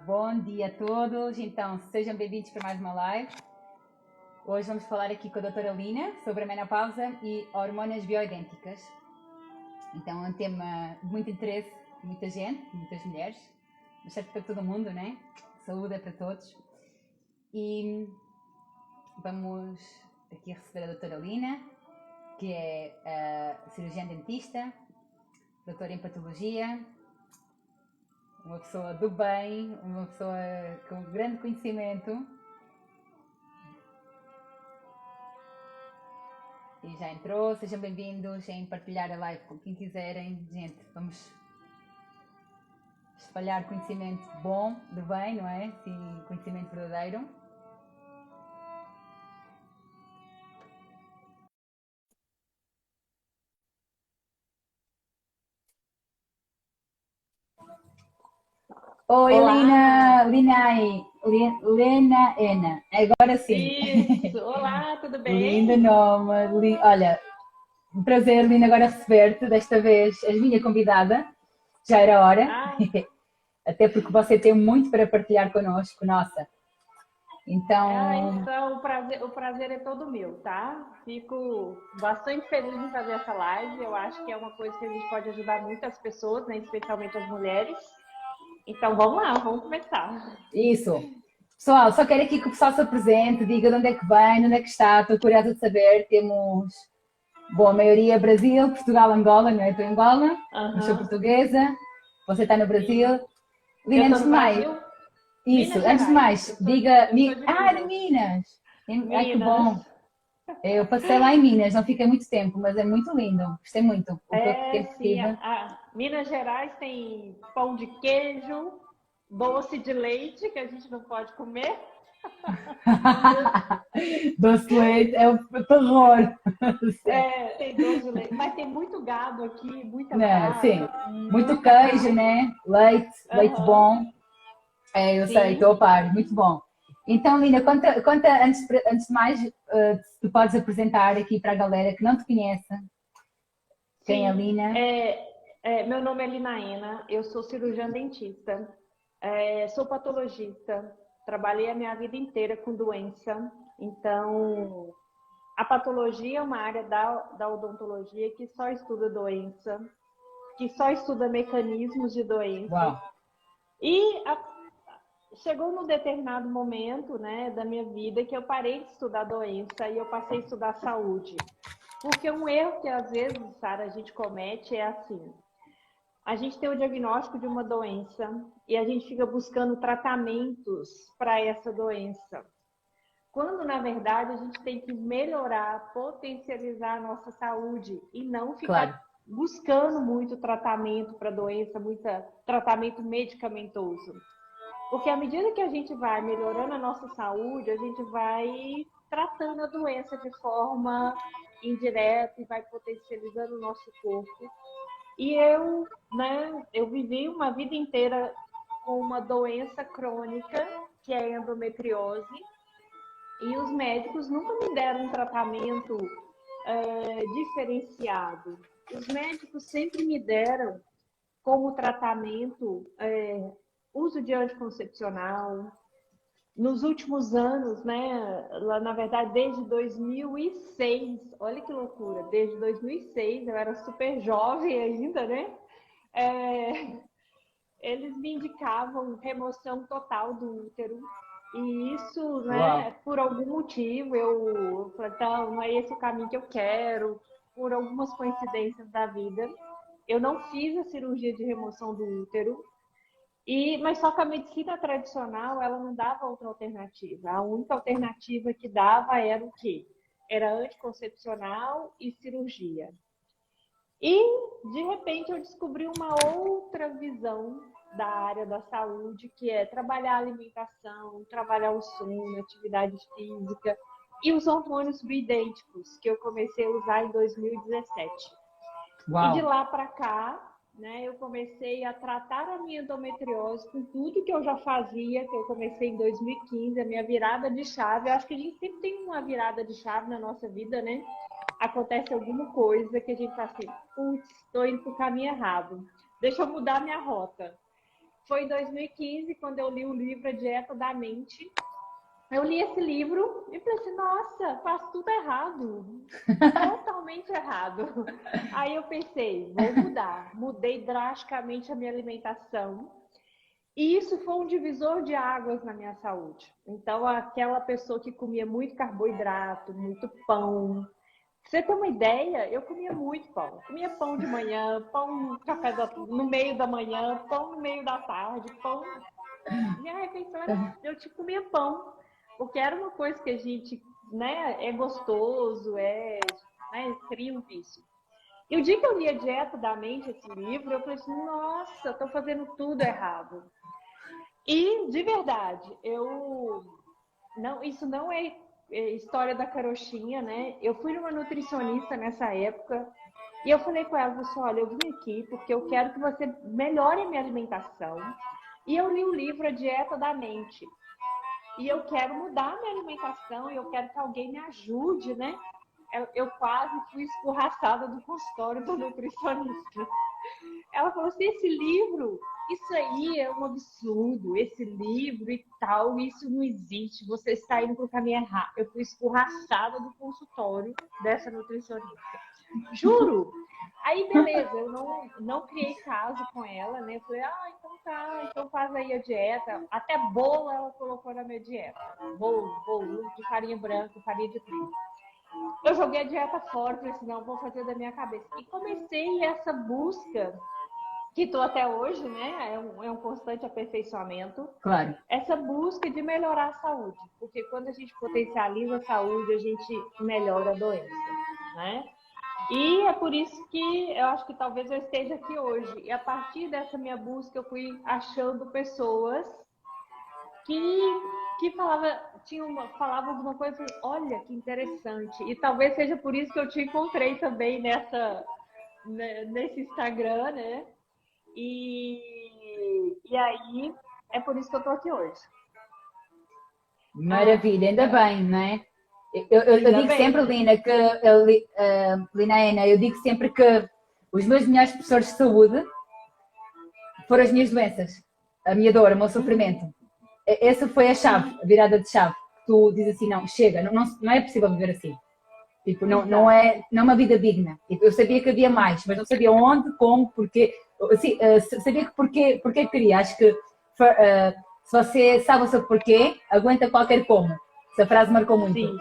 Bom dia a todos. Então, sejam bem-vindos para mais uma live. Hoje vamos falar aqui com a doutora Lina sobre a menopausa e hormonas bioidênticas. Então, é um tema de muito interesse de muita gente, de muitas mulheres, mas certo para todo mundo, né? Saúde é para todos. E vamos aqui receber a doutora Lina, que é cirurgiã dentista, doutora em patologia, uma pessoa do bem, uma pessoa com grande conhecimento. E já entrou, sejam bem-vindos em partilhar a live com quem quiserem. Gente, vamos espalhar conhecimento bom, do bem, não é? Sim, conhecimento verdadeiro. Oi, Olá. Lena Ena, agora sim. Isso, olá, tudo Lindo bem? nome, olha, um prazer, Lina, agora receber-te. Desta vez és minha convidada, já era hora, Ah, até porque você tem muito para partilhar connosco, nossa. Então, então o prazer é todo meu, tá? Fico bastante feliz em fazer essa live. Eu acho que é uma coisa que a gente pode ajudar muitas pessoas, né? Especialmente as mulheres. Então vamos lá, vamos começar. isso. Pessoal, só quero aqui que o pessoal se apresente, diga de onde é que vem, de onde é que está, estou curiosa de saber. Temos, bom, a maioria é Brasil, Portugal, Angola, não é? Estou em Angola, mas sou Aham, portuguesa, você está no sim. Brasil. Eu Lina, tô antes no de mais, Brasil, isso, Minas antes de Gerais. mais, diga, Eu sou de de Minas. Minas. Ai, que Minas. bom. Eu passei lá em Minas, não fiquei muito tempo, mas é muito lindo, gostei muito. O pouco É, tempo que sim. tive. Minas Gerais tem pão de queijo, doce de leite, que a gente não pode comer. Doce de leite é o terror. Sim. É, tem doce de leite. Mas tem muito gado aqui, muita Né, sim, vaca, muito muita queijo, carne. né? Leite Aham, bom. É, eu sei, sim, estou a par, muito bom. Então, Lina, conta antes de mais, tu podes apresentar aqui para a galera que não te conhece, quem é a sim. Lina? Meu nome é Linaena, eu sou cirurgiã dentista, sou patologista, trabalhei a minha vida inteira com doença. Então, a patologia é uma área da odontologia que só estuda doença, que só estuda mecanismos de doença. Uau, E chegou num determinado momento, né, da minha vida que eu parei de estudar doença e eu passei a estudar saúde. Porque um erro que às vezes, Sara, a gente comete é assim: a gente tem o diagnóstico de uma doença e a gente fica buscando tratamentos para essa doença. Quando, na verdade, a gente tem que melhorar, potencializar a nossa saúde e não ficar claro, buscando muito tratamento para doença, muito tratamento medicamentoso. Porque à medida que a gente vai melhorando a nossa saúde, a gente vai tratando a doença de forma indireta e vai potencializando o nosso corpo. E eu vivi uma vida inteira com uma doença crônica, que é a endometriose, e os médicos nunca me deram um tratamento diferenciado. Os médicos sempre me deram como tratamento uso de anticoncepcional. Nos últimos anos, né, lá, na verdade, desde 2006, olha que loucura, desde 2006, eu era super jovem ainda, né? É, eles me indicavam remoção total do útero. E isso, uau, né, por algum motivo, eu falei, então, não é esse o caminho que eu quero, por algumas coincidências da vida. Eu não fiz a cirurgia de remoção do útero, mas só que a medicina tradicional, ela não dava outra alternativa. A única alternativa que dava era o quê? Era anticoncepcional e cirurgia. E, de repente, eu descobri uma outra visão da área da saúde, que é trabalhar a alimentação, trabalhar o sono, atividade física e os hormônios bioidênticos, que eu comecei a usar em 2017. E de uau. lá para cá, né, eu comecei a tratar a minha endometriose com tudo que eu já fazia, que eu comecei em 2015, a minha virada de chave. Eu acho que a gente sempre tem uma virada de chave na nossa vida, né? Acontece alguma coisa que a gente tá assim, putz, estou indo para o caminho errado. Deixa eu mudar minha rota. foi em 2015, quando eu li o livro A Dieta da Mente. Eu li esse livro e falei assim, nossa, faz tudo errado. Totalmente errado. Aí eu pensei, vou mudar. Mudei drasticamente a minha alimentação. E isso foi um divisor de águas na minha saúde. Então, aquela pessoa que comia muito carboidrato, muito pão. Pra você ter uma ideia, eu comia muito pão. Eu comia pão de manhã, pão no no meio da manhã, pão no meio da tarde, pão. Minha refeição era, eu tipo comia pão, porque era uma coisa que a gente, né, é gostoso, né, cria um vício. E o dia que eu li A Dieta da Mente, esse livro, eu falei assim, nossa, estou fazendo tudo errado. E, de verdade, isso não é história da carochinha, né? Eu fui numa nutricionista nessa época e eu falei com ela, assim, olha, eu vim aqui porque eu quero que você melhore a minha alimentação. E eu li o livro A Dieta da Mente. E eu quero mudar a minha alimentação e eu quero que alguém me ajude, né? Eu quase fui escorraçada do consultório do nutricionista. Ela falou assim, esse livro, isso aí é um absurdo, esse livro e tal, isso não existe, você está indo para o caminho errado. Eu fui escorraçada do consultório dessa nutricionista. Juro! Aí, beleza, eu não criei caso com ela, né? Eu falei, então tá, então faz aí a dieta. Até bolo ela colocou na minha dieta. Bolo de farinha branca, farinha de trigo. Eu joguei a dieta fora, falei assim, não, vou fazer da minha cabeça. E comecei essa busca, que estou até hoje, né? É um constante aperfeiçoamento. Claro. Essa busca de melhorar a saúde. Porque quando a gente potencializa a saúde, a gente melhora a doença, né? E é por isso que eu acho que talvez eu esteja aqui hoje. E a partir dessa minha busca, eu fui achando pessoas que falavam alguma coisa, olha que interessante. E talvez seja por isso que eu te encontrei também nesse Instagram, né? E aí é por isso que eu tô aqui hoje. Maravilha, ainda bem, não é? Eu digo sempre, Lina, Lina, eu digo sempre que os meus melhores professores de saúde foram as minhas doenças, a minha dor, o meu sofrimento. Essa foi a chave, a virada de chave. Tu dizes assim, não, chega, não é possível viver assim. Tipo, não é uma vida digna. Tipo, eu sabia que havia mais, mas não sabia onde, como, porquê. Assim, sabia que porquê queria. Acho que se você sabe o seu porquê, aguenta qualquer como. Essa frase marcou muito. Sim.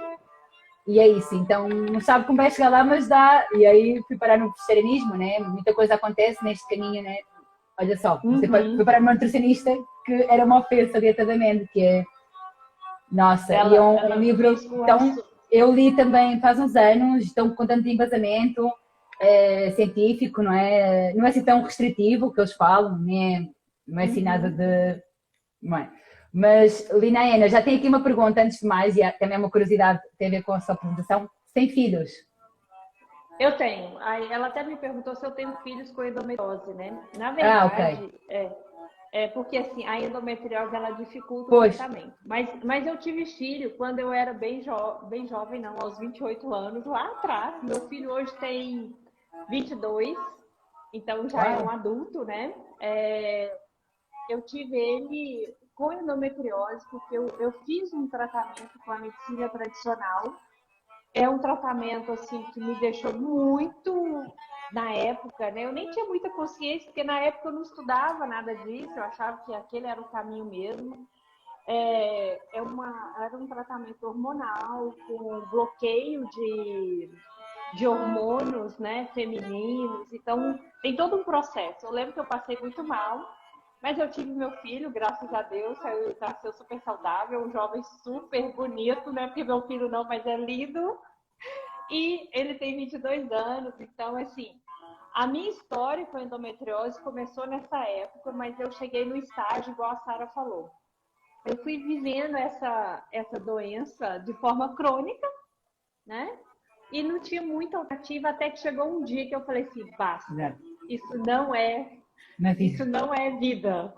E é isso. Então, não sabe como vai chegar lá, mas dá. E aí fui parar no vegetarianismo, né? Muita coisa acontece neste caminho, né? Olha só, fui parar numa nutricionista que era uma ofensa, a dieta da mente, que é... Nossa, e é um livro tão... Eu li também faz uns anos, estão com tanto embasamento científico, não é? Não é assim tão restritivo o que eles falam, não é assim nada de... Não é. Mas, Lina Ana, já tenho aqui uma pergunta antes de mais, e também é uma curiosidade que tem a ver com a sua apresentação. Tem filhos? Eu tenho. Aí ela até me perguntou se eu tenho filhos com endometriose, né? Na verdade, Okay. Porque assim, a endometriose ela dificulta o tratamento. Mas eu tive filho quando eu era bem jovem, não, aos 28 anos, lá atrás. Meu filho hoje tem 22, então já é um adulto, né? Eu tive ele com endometriose porque eu fiz um tratamento com a medicina tradicional. É um tratamento assim que me deixou muito na época, né? Eu nem tinha muita consciência, porque na época eu não estudava nada disso, eu achava que aquele era o caminho mesmo. Era um tratamento hormonal com bloqueio de hormônios, né, femininos. Então, tem todo um processo. Eu lembro que eu passei muito mal, mas eu tive meu filho, graças a Deus, nasceu super saudável, um jovem super bonito, né? Porque meu filho não, mas é lindo. E ele tem 22 anos, então, assim, a minha história com endometriose começou nessa época, mas eu cheguei no estágio, igual a Sara falou. Eu fui vivendo essa doença de forma crônica, né? E não tinha muita alternativa, até que chegou um dia que eu falei assim, basta, isso não é vida.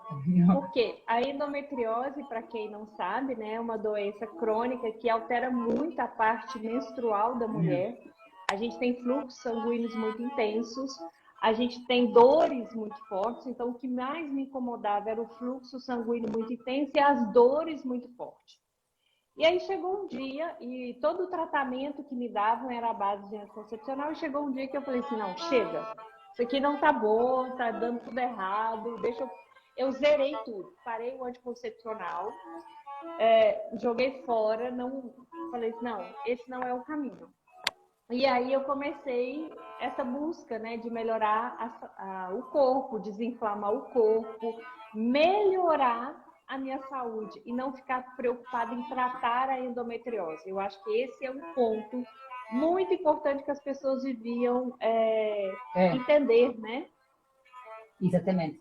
Porque a endometriose, para quem não sabe, né, é uma doença crônica que altera muito a parte menstrual da mulher. A gente tem fluxos sanguíneos muito intensos. a gente tem dores muito fortes, então o que mais me incomodava era o fluxo sanguíneo muito intenso e as dores muito fortes. E aí chegou um dia, e todo o tratamento que me davam era a base de anticoncepcional, e chegou um dia que eu falei assim, não, chega, isso aqui não tá bom, tá dando tudo errado, deixa eu... Eu zerei tudo, parei o anticoncepcional, joguei fora, não... Falei assim, não, esse não é o caminho. E aí eu comecei essa busca, né, de melhorar o corpo, desinflamar o corpo, melhorar a minha saúde e não ficar preocupada em tratar a endometriose. Eu acho que esse é um ponto muito importante que as pessoas deviam entender, né? Exatamente.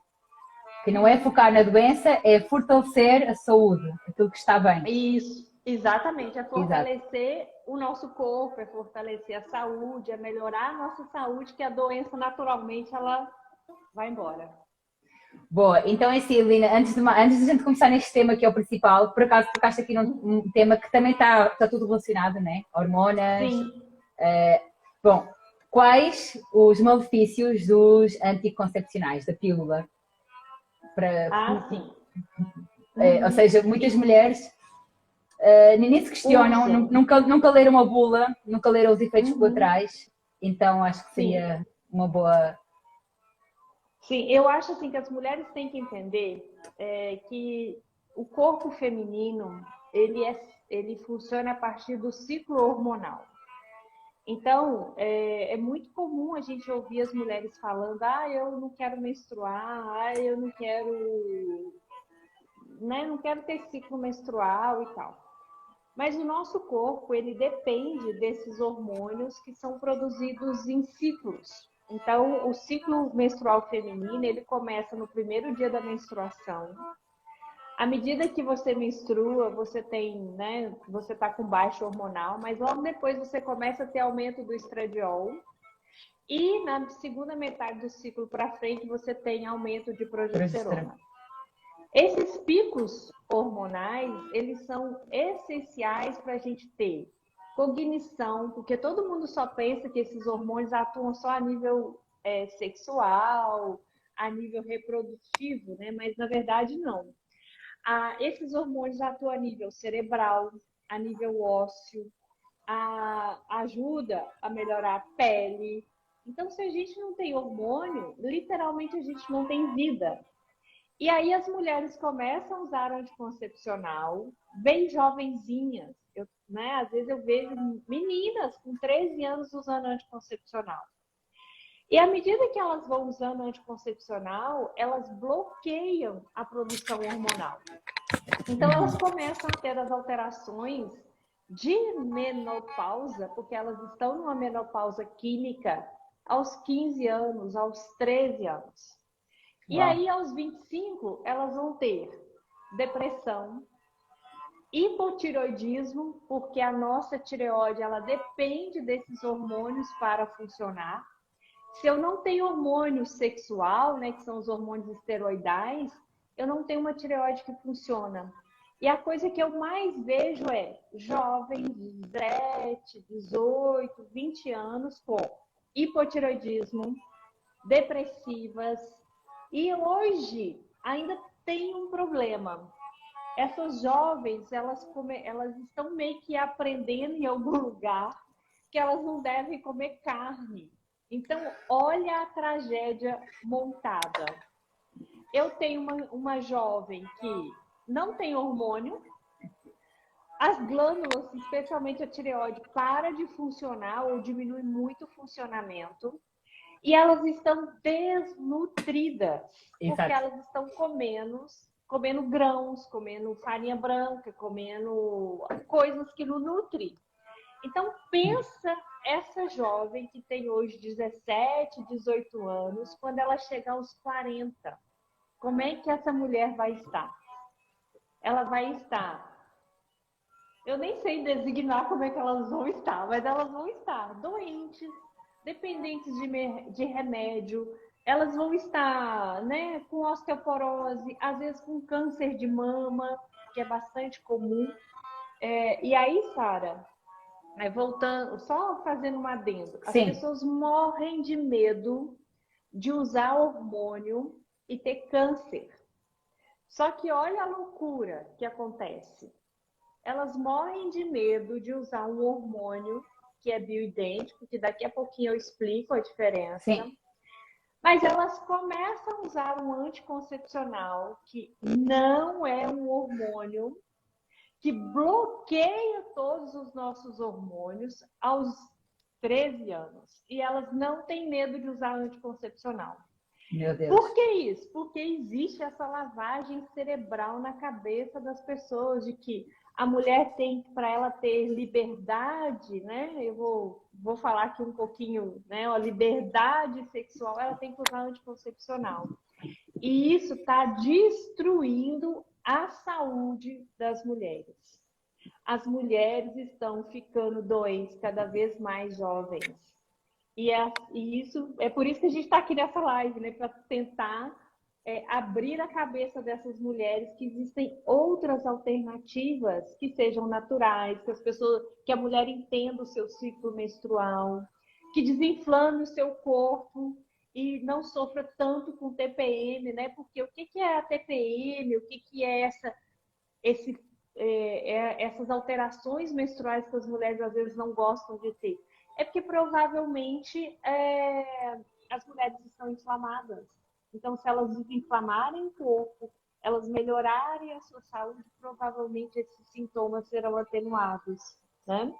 Que não é focar na doença, é fortalecer a saúde, aquilo que está bem. Isso, exatamente. É Exato. fortalecer o nosso corpo, é fortalecer a saúde, é melhorar a nossa saúde, que a doença naturalmente ela vai embora. Boa, então é assim, Lina, antes de a gente começar neste tema que é o principal, por acaso tocaste aqui num tema que também está tudo relacionado, né? Hormonas. Sim. Bom, quais os malefícios dos anticoncepcionais, da pílula? Sim. Ou seja, muitas mulheres nem se questionam, nunca leram a bula, nunca leram os efeitos colaterais, então acho que seria uma boa... Sim, eu acho assim que as mulheres têm que entender que o corpo feminino ele funciona a partir do ciclo hormonal. Então, é muito comum a gente ouvir as mulheres falando, eu não quero menstruar, eu não quero, né, não quero ter ciclo menstrual e tal. Mas o nosso corpo, ele depende desses hormônios que são produzidos em ciclos. Então, o ciclo menstrual feminino, ele começa no primeiro dia da menstruação. À medida que você menstrua, você tem, né, você tá com baixo hormonal, mas logo depois você começa a ter aumento do estradiol. E na segunda metade do ciclo para frente, você tem aumento de progesterona. Esses picos hormonais, eles são essenciais para a gente ter cognição, porque todo mundo só pensa que esses hormônios atuam só a nível sexual, a nível reprodutivo, né? Mas na verdade não. Esses hormônios atuam a nível cerebral, a nível ósseo, ajuda a melhorar a pele. Então, se a gente não tem hormônio, literalmente a gente não tem vida. E aí as mulheres começam a usar anticoncepcional, bem jovenzinhas. Às vezes eu vejo meninas com 13 anos usando anticoncepcional. E à medida que elas vão usando anticoncepcional, elas bloqueiam a produção hormonal. Então elas começam a ter as alterações de menopausa, porque elas estão numa menopausa química aos 15 anos, aos 13 anos. E aí, aos 25, elas vão ter depressão, hipotireoidismo, porque a nossa tireoide, ela depende desses hormônios para funcionar. Se eu não tenho hormônio sexual, né, que são os hormônios esteroidais, eu não tenho uma tireoide que funciona. E a coisa que eu mais vejo é jovens de 17, 18, 20 anos com hipotireoidismo, depressivas. E hoje ainda tem um problema. Essas jovens, elas estão meio que aprendendo em algum lugar que elas não devem comer carne. Então, olha a tragédia montada. Eu tenho uma jovem que não tem hormônio, as glândulas, especialmente a tireoide, para de funcionar ou diminui muito o funcionamento. E elas estão desnutridas, porque elas estão comendo grãos, comendo farinha branca, comendo coisas que não nutrem. Então, pensa essa jovem que tem hoje 17, 18 anos, quando ela chegar aos 40. Como é que essa mulher vai estar? Ela vai estar... Eu nem sei designar como é que elas vão estar, mas elas vão estar doentes, dependentes de remédio, elas vão estar, né, com osteoporose, às vezes com câncer de mama, que é bastante comum. E aí, Sara, voltando, só fazendo um adendo, as pessoas morrem de medo de usar hormônio e ter câncer. Só que olha a loucura que acontece. Elas morrem de medo de usar um hormônio que é bioidêntico, que daqui a pouquinho eu explico a diferença. Sim. Mas elas começam a usar um anticoncepcional que não é um hormônio, que bloqueia todos os nossos hormônios aos 13 anos. E elas não têm medo de usar anticoncepcional. Meu Deus. Por que isso? Porque existe essa lavagem cerebral na cabeça das pessoas de que a mulher tem, para ela ter liberdade, né? Eu vou falar aqui um pouquinho, né? A liberdade sexual, ela tem que usar anticoncepcional. E isso está destruindo a saúde das mulheres. As mulheres estão ficando doentes cada vez mais jovens. E isso é por isso que a gente está aqui nessa live, né? Para tentar abrir a cabeça dessas mulheres que existem outras alternativas que sejam naturais, que a mulher entenda o seu ciclo menstrual, que desinflame o seu corpo e não sofra tanto com TPM, né? Porque o que é a TPM? O que é essas alterações menstruais que as mulheres às vezes não gostam de ter? É porque provavelmente as mulheres estão inflamadas. Então, se elas desinflamarem o corpo, elas melhorarem a sua saúde, provavelmente esses sintomas serão atenuados, né?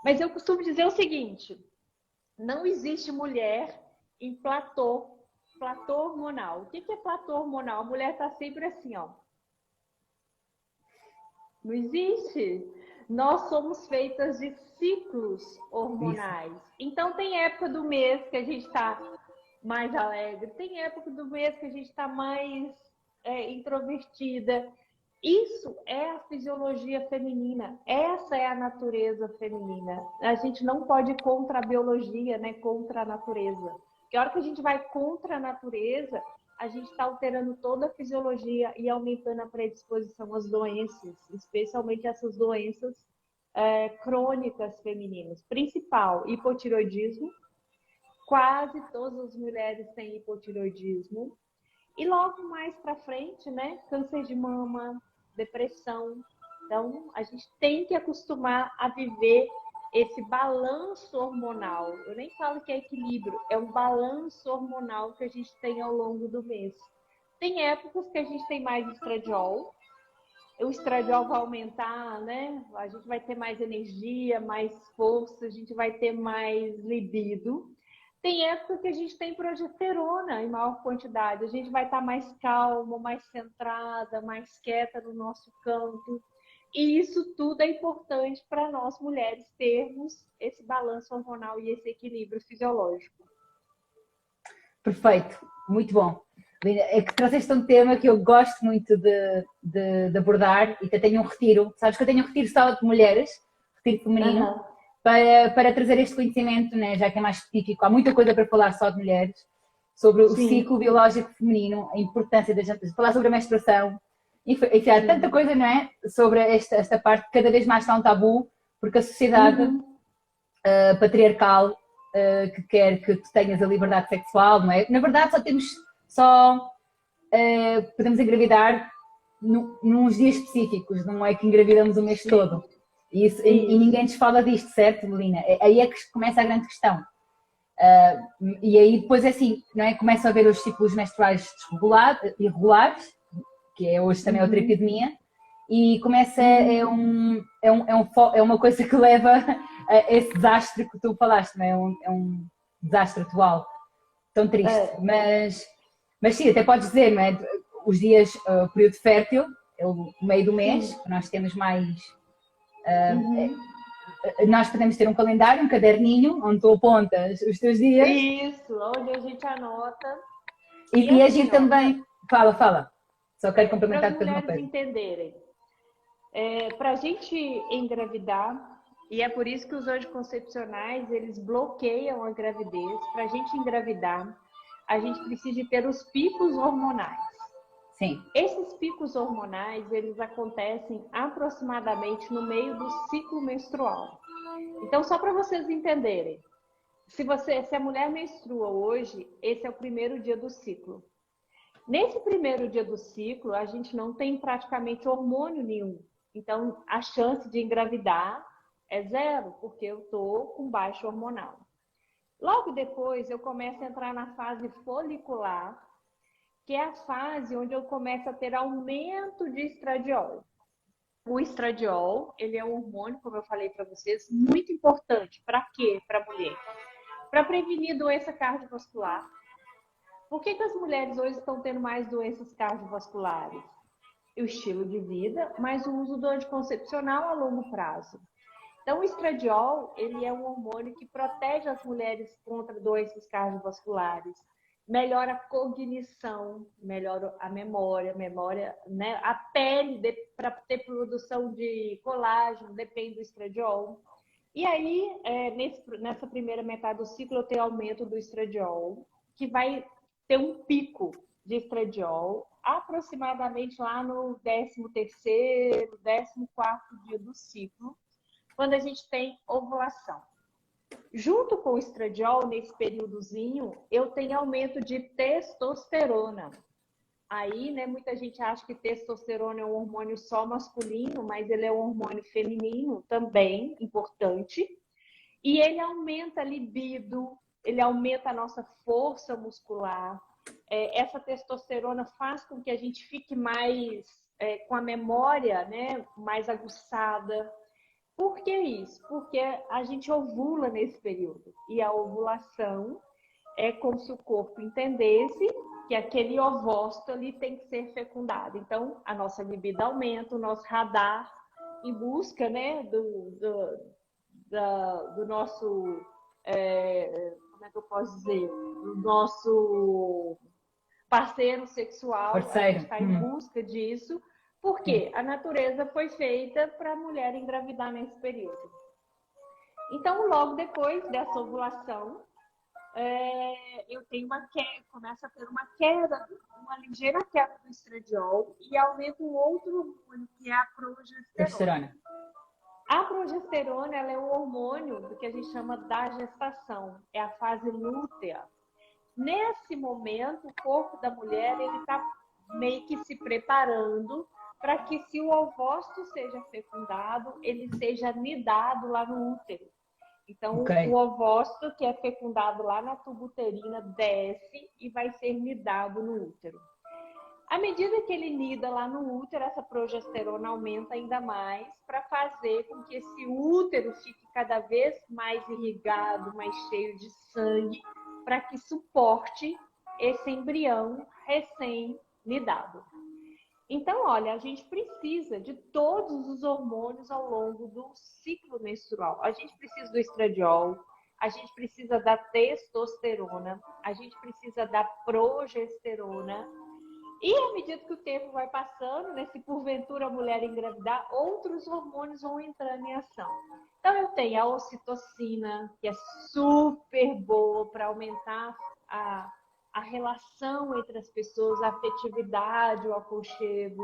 Mas eu costumo dizer o seguinte: não existe mulher em platô hormonal. O que é platô hormonal? A mulher está sempre assim, ó. Não existe. Nós somos feitas de ciclos hormonais. Então, tem época do mês que a gente está mais alegre, tem época do mês que a gente está mais introvertida. Isso é a fisiologia feminina. Essa é a natureza feminina. A gente não pode ir contra a biologia, né? Contra a natureza. Porque a hora que a gente vai contra a natureza, a gente está alterando toda a fisiologia e aumentando a predisposição às doenças, especialmente essas doenças crônicas femininas. Principal, hipotireoidismo. Quase todas as mulheres têm hipotireoidismo. E logo mais para frente, né? Câncer de mama, depressão. Então, a gente tem que acostumar a viver esse balanço hormonal. Eu nem falo que é equilíbrio, é um balanço hormonal que a gente tem ao longo do mês. Tem épocas que a gente tem mais estradiol. O estradiol vai aumentar, né? A gente vai ter mais energia, mais força, a gente vai ter mais libido. Tem época que a gente tem progesterona em maior quantidade. A gente vai estar mais calma, mais centrada, mais quieta no nosso canto. E isso tudo é importante para nós mulheres termos esse balanço hormonal e esse equilíbrio fisiológico. Perfeito, muito bom. Linda, é que trouxeste um tema que eu gosto muito de abordar e que eu tenho um retiro. Sabes que eu tenho um retiro só de mulheres, retiro feminino, para trazer este conhecimento, né, já que é mais específico. Há muita coisa para falar só de mulheres, sobre o ciclo biológico feminino, a importância da gente falar sobre a menstruação. Enfim, há tanta coisa, não é? Sobre esta parte que cada vez mais está um tabu, porque a sociedade patriarcal que quer que tu tenhas a liberdade sexual, não é? Na verdade, podemos engravidar nos dias específicos, não é que engravidamos o mês todo. E ninguém nos fala disto, certo, Melina? Aí é que começa a grande questão. E aí depois é assim, não é? Começa a haver os ciclos menstruais irregulares, que é hoje também outra epidemia, e começa, é uma coisa que leva a esse desastre que tu falaste, não é? É um desastre atual, tão triste. Mas sim, até podes dizer, não é? Os dias, o período fértil, é o meio do mês, nós temos mais... nós podemos ter um calendário, um caderninho, onde tu apontas os teus dias. Isso, onde a gente anota. E agir também... Fala. Só quero complementar depois uma coisa. Para as mulheres entenderem. Para a gente engravidar, e é por isso que os anticoncepcionais, eles bloqueiam a gravidez. Para a gente engravidar, a gente precisa ter os picos hormonais. Sim. Esses picos hormonais, eles acontecem aproximadamente no meio do ciclo menstrual. Então, só para vocês entenderem, se a mulher menstrua hoje, esse é o primeiro dia do ciclo. Nesse primeiro dia do ciclo, a gente não tem praticamente hormônio nenhum. Então, a chance de engravidar é zero, porque eu estou com baixo hormonal. Logo depois, eu começo a entrar na fase folicular, que é a fase onde eu começo a ter aumento de estradiol. O estradiol, ele é um hormônio, como eu falei para vocês, muito importante. Para quê? Para a mulher. Para prevenir doença cardiovascular. Por que as mulheres hoje estão tendo mais doenças cardiovasculares? O estilo de vida, mas o uso do anticoncepcional a longo prazo. Então, o estradiol, ele é um hormônio que protege as mulheres contra doenças cardiovasculares, melhora a cognição, melhora a memória, né? A pele, para ter produção de colágeno, depende do estradiol. E aí, nessa primeira metade do ciclo, eu tenho aumento do estradiol, que vai ter um pico de estradiol aproximadamente lá no 13º, 14º dia do ciclo, quando a gente tem ovulação. Junto com o estradiol, nesse períodozinho, eu tenho aumento de testosterona. Aí, né, muita gente acha que testosterona é um hormônio só masculino, mas ele é um hormônio feminino também, importante. E ele aumenta a libido, ele aumenta a nossa força muscular. Essa testosterona faz com que a gente fique mais com a memória, né, mais aguçada. Por que isso? Porque a gente ovula nesse período. E a ovulação é como se o corpo entendesse que aquele ovócito ali tem que ser fecundado. Então, a nossa libido aumenta, o nosso radar em busca, né, do nosso, como é que eu posso dizer? Do nosso parceiro sexual. Parceiro. A gente está em busca disso. Porque a natureza foi feita para a mulher engravidar nesse período. Então, logo depois dessa ovulação, eu tenho começo a ter uma queda, uma ligeira queda do estradiol e aumenta um outro hormônio, que é a progesterona. A progesterona, ela é um hormônio do que a gente chama da gestação, é a fase lútea. Nesse momento, o corpo da mulher está meio que se preparando para que, se o ovócito seja fecundado, ele seja nidado lá no útero. Então, o ovócito que é fecundado lá na tuba uterina desce e vai ser nidado no útero. À medida que ele nida lá no útero, essa progesterona aumenta ainda mais para fazer com que esse útero fique cada vez mais irrigado, mais cheio de sangue, para que suporte esse embrião recém-nidado. Então, olha, a gente precisa de todos os hormônios ao longo do ciclo menstrual. A gente precisa do estradiol, a gente precisa da testosterona, a gente precisa da progesterona. E à medida que o tempo vai passando, né, se porventura a mulher engravidar, outros hormônios vão entrando em ação. Então, eu tenho a ocitocina, que é super boa para aumentar a relação entre as pessoas, a afetividade, o aconchego.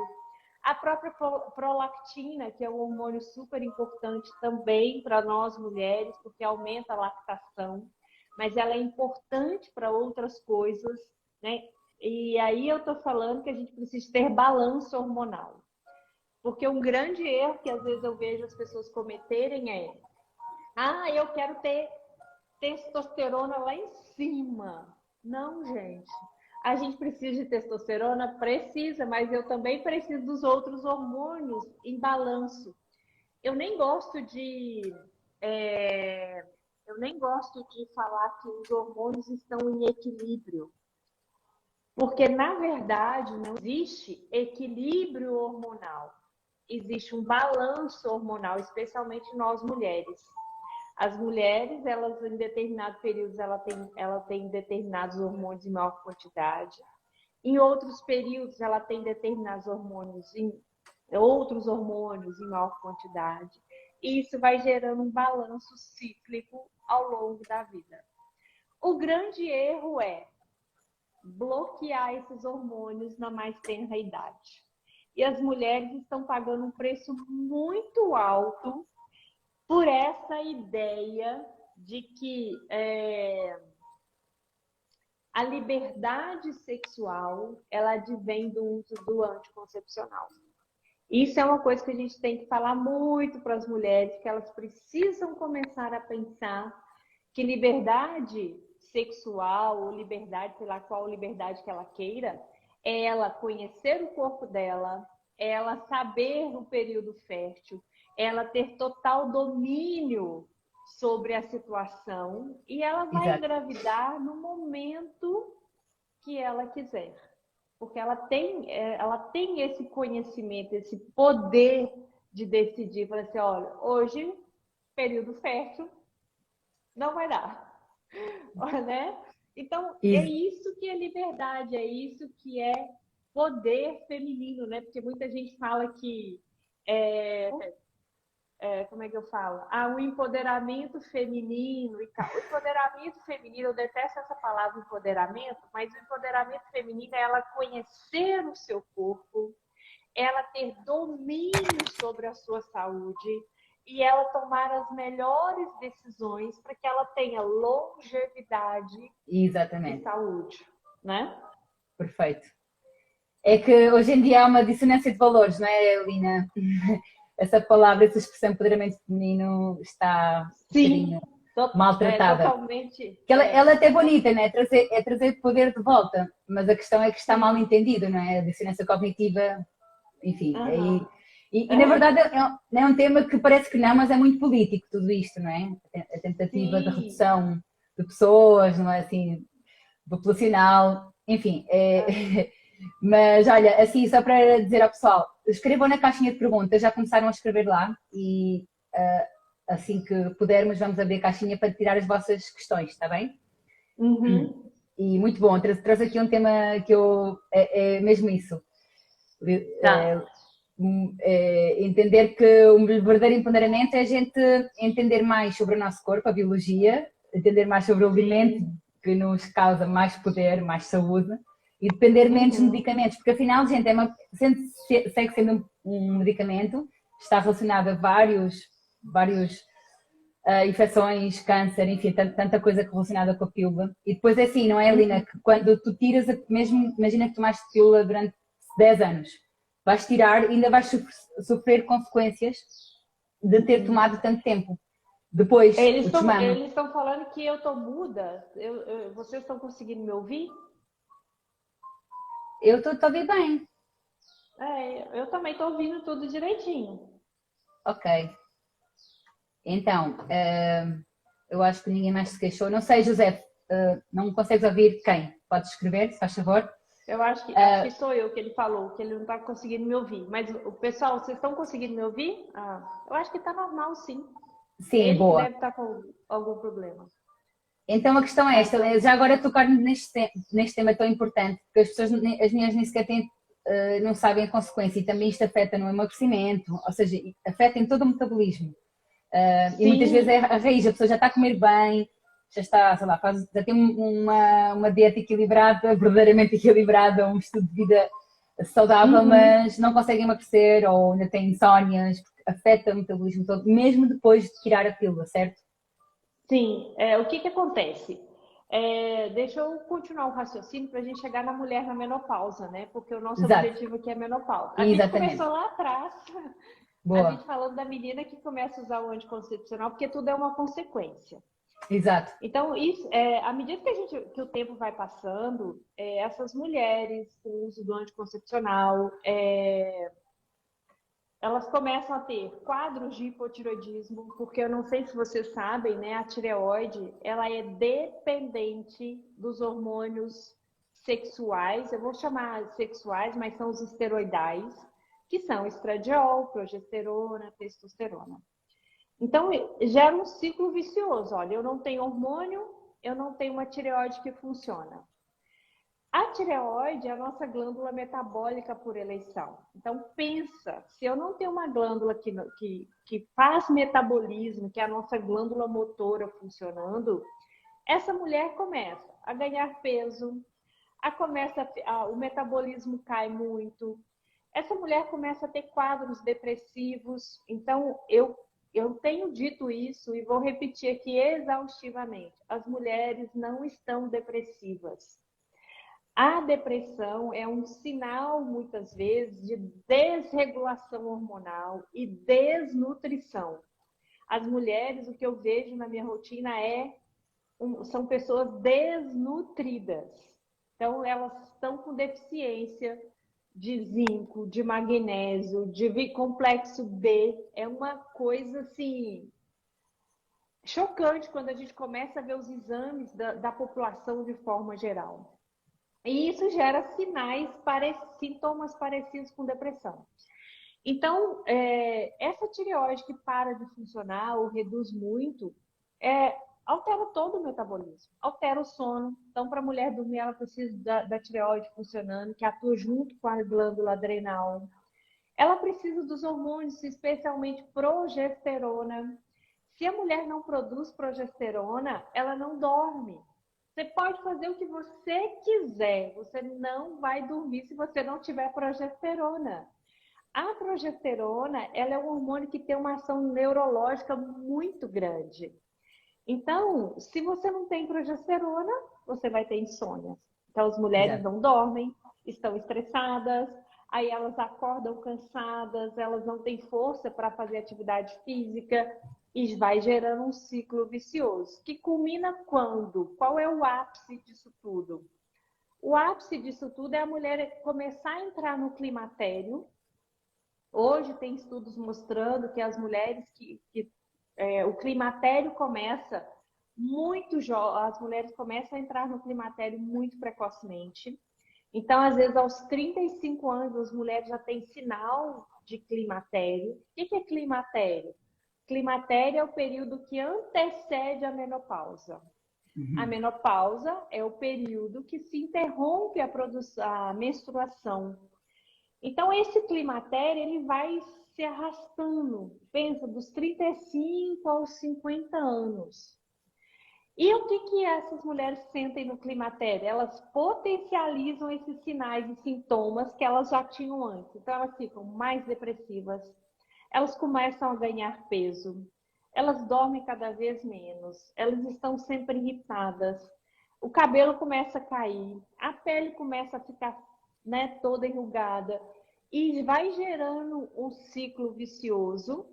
A própria prolactina, que é um hormônio super importante também para nós mulheres, porque aumenta a lactação, mas ela é importante para outras coisas, né? E aí eu estou falando que a gente precisa ter balanço hormonal. Porque um grande erro que às vezes eu vejo as pessoas cometerem é: eu quero ter testosterona lá em cima. Não, gente. A gente precisa de testosterona? Precisa, mas eu também preciso dos outros hormônios em balanço. Eu nem gosto de falar que os hormônios estão em equilíbrio. Porque, na verdade, não existe equilíbrio hormonal. Existe um balanço hormonal, especialmente nós mulheres. As mulheres, elas em determinados períodos, ela tem determinados hormônios em maior quantidade. Em outros períodos, ela tem determinados outros hormônios em maior quantidade. E isso vai gerando um balanço cíclico ao longo da vida. O grande erro é bloquear esses hormônios na mais tenra idade. E as mulheres estão pagando um preço muito alto por essa ideia de que a liberdade sexual, ela advém do uso do anticoncepcional. Isso é uma coisa que a gente tem que falar muito para as mulheres, que elas precisam começar a pensar que liberdade sexual, ou liberdade, sei lá qual liberdade que ela queira, é ela conhecer o corpo dela, é ela saber o período fértil, é ela ter total domínio sobre a situação e ela vai Exato. engravidar no momento que ela quiser. Porque ela tem esse conhecimento, esse poder de decidir, falar assim, olha, hoje, período fértil, não vai dar. Né? Então, é Ex- isso que é liberdade, é isso que é poder feminino, né? Porque muita gente fala que como é que eu falo? O empoderamento feminino e tal. O empoderamento feminino, eu detesto essa palavra empoderamento, mas o empoderamento feminino é ela conhecer o seu corpo, ela ter domínio sobre a sua saúde e ela tomar as melhores decisões para que ela tenha longevidade e Exatamente. saúde, né? Perfeito. É que hoje em dia há uma dissonância de valores, não é, Lina? Essa palavra, essa expressão empoderamento feminino está um Sim, bocadinho maltratada. totalmente. Que ela é até bonita, né? É trazer poder de volta, mas a questão é que está mal Sim. entendido, não é? A dissonância cognitiva, enfim. Aham. E na verdade é um tema que parece que não, mas é muito político tudo isto, não é? A tentativa de Sim. redução de pessoas, não é assim, populacional, enfim. Mas olha, assim, só para dizer ao pessoal, escrevam na caixinha de perguntas, já começaram a escrever lá e assim que pudermos vamos abrir a caixinha para tirar as vossas questões, está bem? Uhum. E muito bom, trouxe aqui um tema que é mesmo isso. É, Tá. entender que o verdadeiro empoderamento é a gente entender mais sobre o nosso corpo, a biologia, entender mais sobre o alimento Sim. que nos causa mais poder, mais saúde e depender menos de Uhum. medicamentos, porque afinal, gente, segue sendo um medicamento, está relacionado a vários infecções, câncer, enfim, tanta coisa relacionada com a pílula. E depois é assim, não é, Lina? Uhum. Que quando tu tiras, mesmo, imagina que tomaste pílula durante 10 anos, vais tirar e ainda vais sofrer consequências de ter Uhum. tomado tanto tempo. Depois, Eles o estão desmame. eles estão falando que eu tô muda. Vocês estão conseguindo me ouvir? Eu estou a ouvir bem. Eu também tô ouvindo tudo direitinho. Ok. Então, eu acho que ninguém mais se queixou. Não sei, José, não consegues ouvir quem? Podes escrever, se faz favor? Eu acho que sou eu que ele falou, que ele não está conseguindo me ouvir. Mas o pessoal, vocês estão conseguindo me ouvir? Eu acho que está normal, sim. Sim, Ele que boa. deve estar com algum problema. Então a questão é Tá, esta, então. já agora tocar neste tema tão importante, porque as pessoas, as mulheres nem sequer têm, não sabem a consequência e também isto afeta no emagrecimento, ou seja, afeta em todo o metabolismo. E muitas vezes é Sim. a raiz, a pessoa já está a comer bem, já está, sei lá, já tem uma dieta equilibrada, verdadeiramente equilibrada, um estilo de vida saudável, Uhum. mas não consegue emagrecer ou ainda tem insónias, porque afeta o metabolismo todo, mesmo depois de tirar a pílula, certo? Sim. O que que acontece? Deixa eu continuar o raciocínio para a gente chegar na mulher na menopausa, né? Porque o nosso Exato, objetivo aqui é menopausa. A gente exatamente. começou lá atrás, a Boa, gente falando da menina que começa a usar o anticoncepcional, porque tudo é uma consequência. exato. Então, isso, à medida que o tempo vai passando, essas mulheres com o uso do anticoncepcional, elas começam a ter quadros de hipotireoidismo, porque eu não sei se vocês sabem, né? A tireoide, ela é dependente dos hormônios sexuais, eu vou chamar sexuais, mas são os esteroidais, que são estradiol, progesterona, testosterona. Então, gera um ciclo vicioso. Olha, eu não tenho hormônio, eu não tenho uma tireoide que funciona. A tireoide é a nossa glândula metabólica por eleição. Então, pensa, se eu não tenho uma glândula que faz metabolismo, que é a nossa glândula motora funcionando, essa mulher começa a ganhar peso, o metabolismo cai muito, essa mulher começa a ter quadros depressivos. Então, eu tenho dito isso e vou repetir aqui exaustivamente. As mulheres não estão depressivas. A depressão é um sinal, muitas vezes, de desregulação hormonal e desnutrição. As mulheres, o que eu vejo na minha rotina são pessoas desnutridas. Então, elas estão com deficiência de zinco, de magnésio, de complexo B. É uma coisa, assim, chocante quando a gente começa a ver os exames da população de forma geral. E isso gera sintomas parecidos com depressão. Então, essa tireoide que para de funcionar ou reduz muito, altera todo o metabolismo, altera o sono. Então, para a mulher dormir, ela precisa da tireoide funcionando, que atua junto com a glândula adrenal. Ela precisa dos hormônios, especialmente progesterona. Se a mulher não produz progesterona, ela não dorme. Você pode fazer o que você quiser, você não vai dormir se você não tiver progesterona. A progesterona, ela é um hormônio que tem uma ação neurológica muito grande. Então, se você não tem progesterona, você vai ter insônia. Então, as mulheres não dormem, estão estressadas, aí elas acordam cansadas, elas não têm força para fazer atividade física e vai gerando um ciclo vicioso. Que culmina quando? Qual é o ápice disso tudo? O ápice disso tudo é a mulher começar a entrar no climatério. Hoje tem estudos mostrando que as mulheres o climatério começa muito jovem, as mulheres começam a entrar no climatério muito precocemente. Então, às vezes, aos 35 anos, as mulheres já têm sinal de climatério. O que é climatério? Climatério é o período que antecede a menopausa. A menopausa é o período que se interrompe a menstruação. Então, esse climatério, ele vai se arrastando, pensa, dos 35 aos 50 anos. E o que essas mulheres sentem no climatério? Elas potencializam esses sinais e sintomas que elas já tinham antes. Então, elas ficam mais depressivas, elas começam a ganhar peso, elas dormem cada vez menos, elas estão sempre irritadas, o cabelo começa a cair, a pele começa a ficar, né, toda enrugada e vai gerando um ciclo vicioso.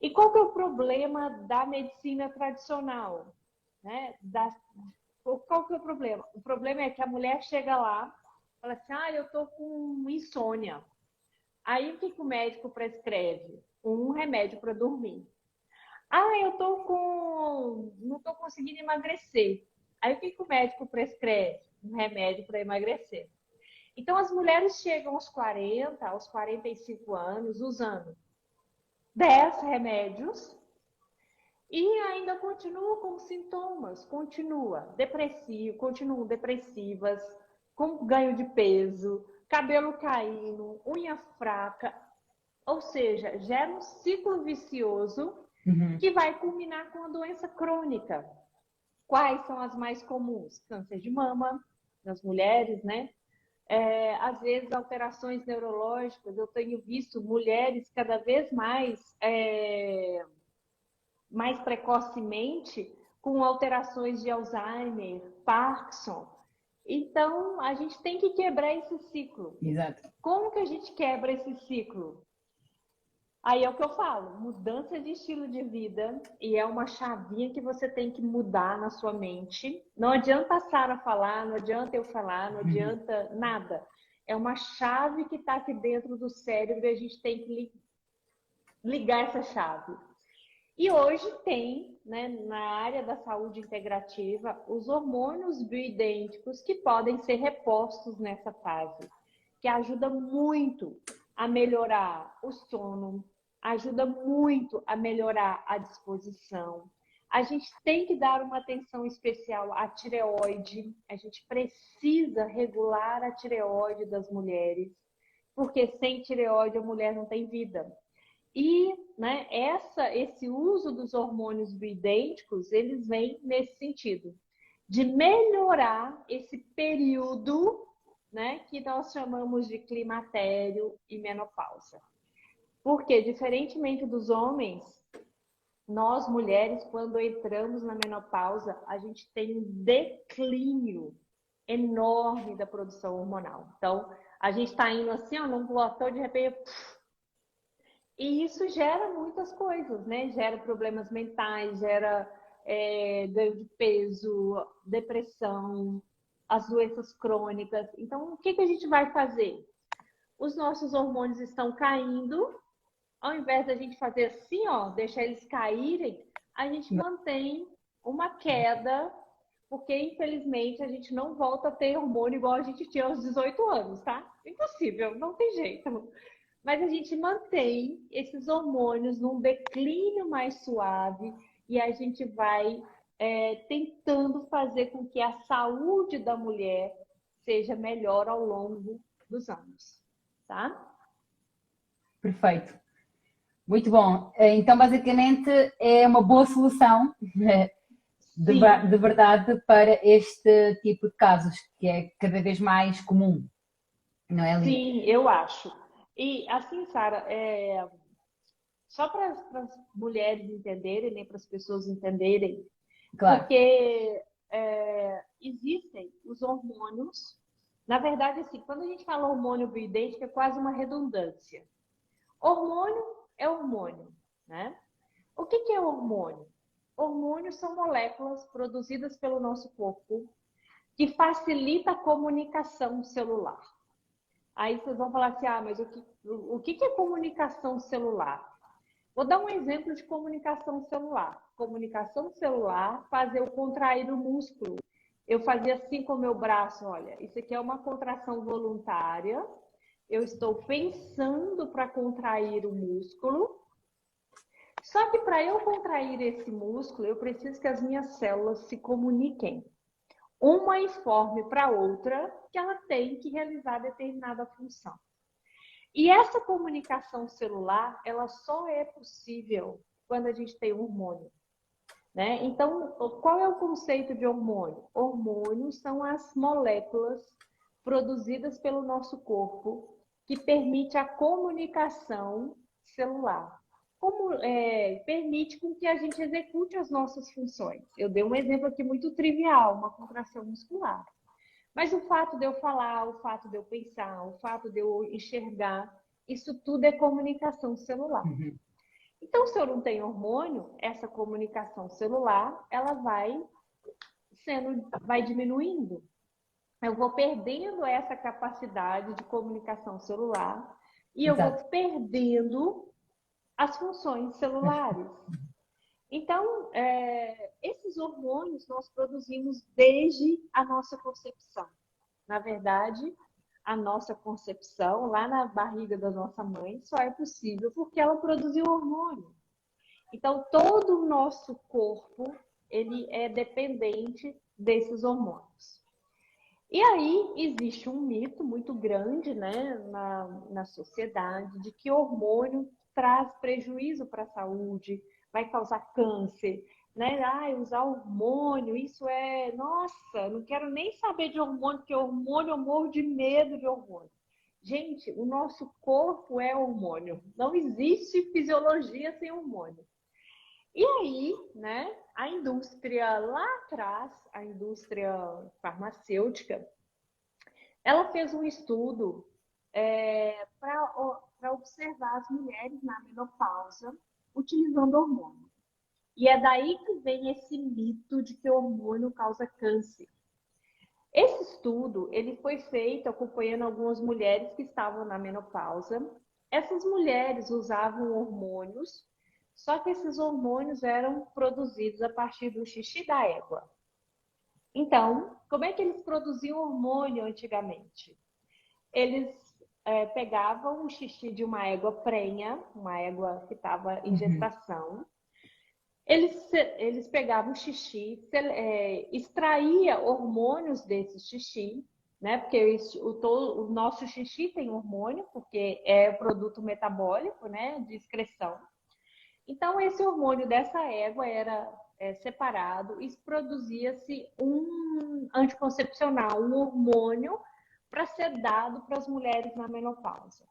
E qual que é o problema da medicina tradicional? Né? Qual que é o problema? O problema é que a mulher chega lá, fala assim, eu tô com insônia. Aí o que o médico prescreve? Um remédio para dormir. Não tô conseguindo emagrecer. Aí o que o médico prescreve? Um remédio para emagrecer. Então as mulheres chegam aos 40, aos 45 anos usando 10 remédios e ainda continuam com sintomas, continuam depressivas, com ganho de peso, cabelo caindo, unha fraca, ou seja, gera um ciclo vicioso que vai culminar com a doença crônica. Quais são as mais comuns? Câncer de mama nas mulheres, né? Às vezes alterações neurológicas, eu tenho visto mulheres cada vez mais precocemente com alterações de Alzheimer, Parkinson. Então, a gente tem que quebrar esse ciclo. Exato. Como que a gente quebra esse ciclo? Aí é o que eu falo, mudança de estilo de vida, e é uma chavinha que você tem que mudar na sua mente. Não adianta a Sara falar, não adianta eu falar, não adianta nada. É uma chave que está aqui dentro do cérebro e a gente tem que ligar essa chave. E hoje tem, né, na área da saúde integrativa, os hormônios bioidênticos que podem ser repostos nessa fase, que ajuda muito a melhorar o sono, ajuda muito a melhorar a disposição. A gente tem que dar uma atenção especial à tireoide, a gente precisa regular a tireoide das mulheres, porque sem tireoide a mulher não tem vida. E, né, esse uso dos hormônios bioidênticos, eles vêm nesse sentido, de melhorar esse período, né, que nós chamamos de climatério e menopausa. Porque, diferentemente dos homens, nós mulheres, quando entramos na menopausa, a gente tem um declínio enorme da produção hormonal. Então, a gente está indo assim, ó, num platô, de repente, e isso gera muitas coisas, né? Gera problemas mentais, gera ganho de peso, depressão, as doenças crônicas. Então, o que que a gente vai fazer? Os nossos hormônios estão caindo, ao invés da gente fazer assim, ó, deixar eles caírem, a gente mantém uma queda, porque infelizmente a gente não volta a ter hormônio igual a gente tinha aos 18 anos, tá? Impossível, não tem jeito. Mas a gente mantém esses hormônios num declínio mais suave e a gente vai tentando fazer com que a saúde da mulher seja melhor ao longo dos anos, tá? Perfeito. Muito bom. Então, basicamente, é uma boa solução Sim, de verdade para este tipo de casos, que é cada vez mais comum, não é, Lina? sim, eu acho. E assim, Sara, só para as mulheres entenderem, né, para as pessoas entenderem, Claro, porque existem os hormônios. Na verdade, assim, quando a gente fala hormônio bioidêntico, é quase uma redundância. Hormônio é hormônio, né? O que que é hormônio? Hormônios são moléculas produzidas pelo nosso corpo que facilita a comunicação celular. Aí vocês vão falar assim, ah, mas o que é comunicação celular? Vou dar um exemplo de comunicação celular. Comunicação celular, fazer eu contrair o músculo. Eu fazia assim com o meu braço, olha, isso aqui é uma contração voluntária. Eu estou pensando para contrair o músculo. Só que para eu contrair esse músculo, eu preciso que as minhas células se comuniquem. Uma informe para a outra que ela tem que realizar determinada função. E essa comunicação celular, ela só é possível quando a gente tem hormônio, né? Então, qual é o conceito de hormônio? Hormônios são as moléculas produzidas pelo nosso corpo que permite a comunicação celular. Como permite com que a gente execute as nossas funções. Eu dei um exemplo aqui muito trivial, uma contração muscular. Mas o fato de eu falar, o fato de eu pensar, o fato de eu enxergar, isso tudo é comunicação celular. uhum. Então, se eu não tenho hormônio, essa comunicação celular, ela vai diminuindo. Eu vou perdendo essa capacidade de comunicação celular e eu vou Exato. perdendo as funções celulares. Então, esses hormônios nós produzimos desde a nossa concepção. Na verdade, a nossa concepção, lá na barriga da nossa mãe, só é possível porque ela produziu hormônio. Então, todo o nosso corpo, ele é dependente desses hormônios. E aí, existe um mito muito grande, né, na sociedade, de que hormônio traz prejuízo para a saúde, vai causar câncer, né? Ah, usar hormônio, isso é... Nossa, não quero nem saber de hormônio, porque hormônio eu morro de medo de hormônio. Gente, o nosso corpo é hormônio. Não existe fisiologia sem hormônio. E aí, né, a indústria lá atrás, a indústria farmacêutica, ela fez um estudo para observar as mulheres na menopausa utilizando hormônio. E é daí que vem esse mito de que o hormônio causa câncer. Esse estudo ele foi feito acompanhando algumas mulheres que estavam na menopausa. Essas mulheres usavam hormônios, só que esses hormônios eram produzidos a partir do xixi da égua. Então, como é que eles produziam hormônio antigamente? Eles pegavam o xixi de uma égua prenha, uma égua que estava em Uhum. gestação. Eles pegavam o xixi, extraía hormônios desse xixi, né? Porque o nosso xixi tem hormônio, porque é produto metabólico, né? De excreção. Então, esse hormônio dessa égua era separado e produzia-se um anticoncepcional, um hormônio para ser dado para as mulheres na menopausa.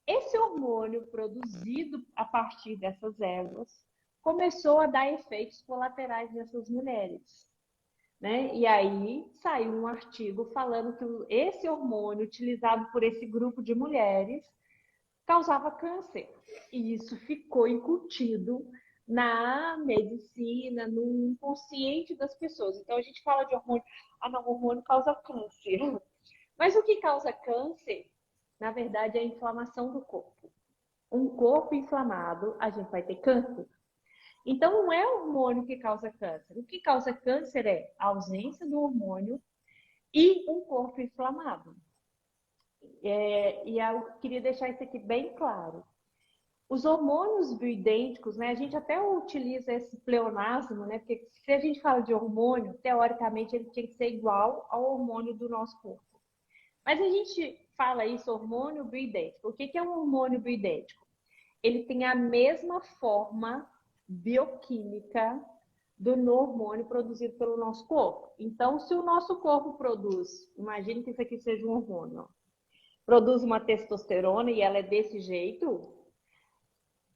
Esse hormônio produzido a partir dessas éguas começou a dar efeitos colaterais nessas mulheres, né? E aí saiu um artigo falando que esse hormônio utilizado por esse grupo de mulheres causava câncer. E isso ficou incutido na medicina, no inconsciente das pessoas. Então a gente fala de hormônio, não, o hormônio causa câncer. Mas o que causa câncer, na verdade, é a inflamação do corpo. Um corpo inflamado, a gente vai ter câncer. Então não é o hormônio que causa câncer. O que causa câncer é a ausência do hormônio e um corpo inflamado. E eu queria deixar isso aqui bem claro. Os hormônios bioidênticos, né? A gente até utiliza esse pleonasmo, né? Porque se a gente fala de hormônio, teoricamente ele tinha que ser igual ao hormônio do nosso corpo. Mas a gente fala isso, hormônio bioidêntico. O que é um hormônio bioidêntico? Ele tem a mesma forma bioquímica do hormônio produzido pelo nosso corpo. Então, se o nosso corpo produz, imagine que isso aqui seja um hormônio, produz uma testosterona e ela é desse jeito,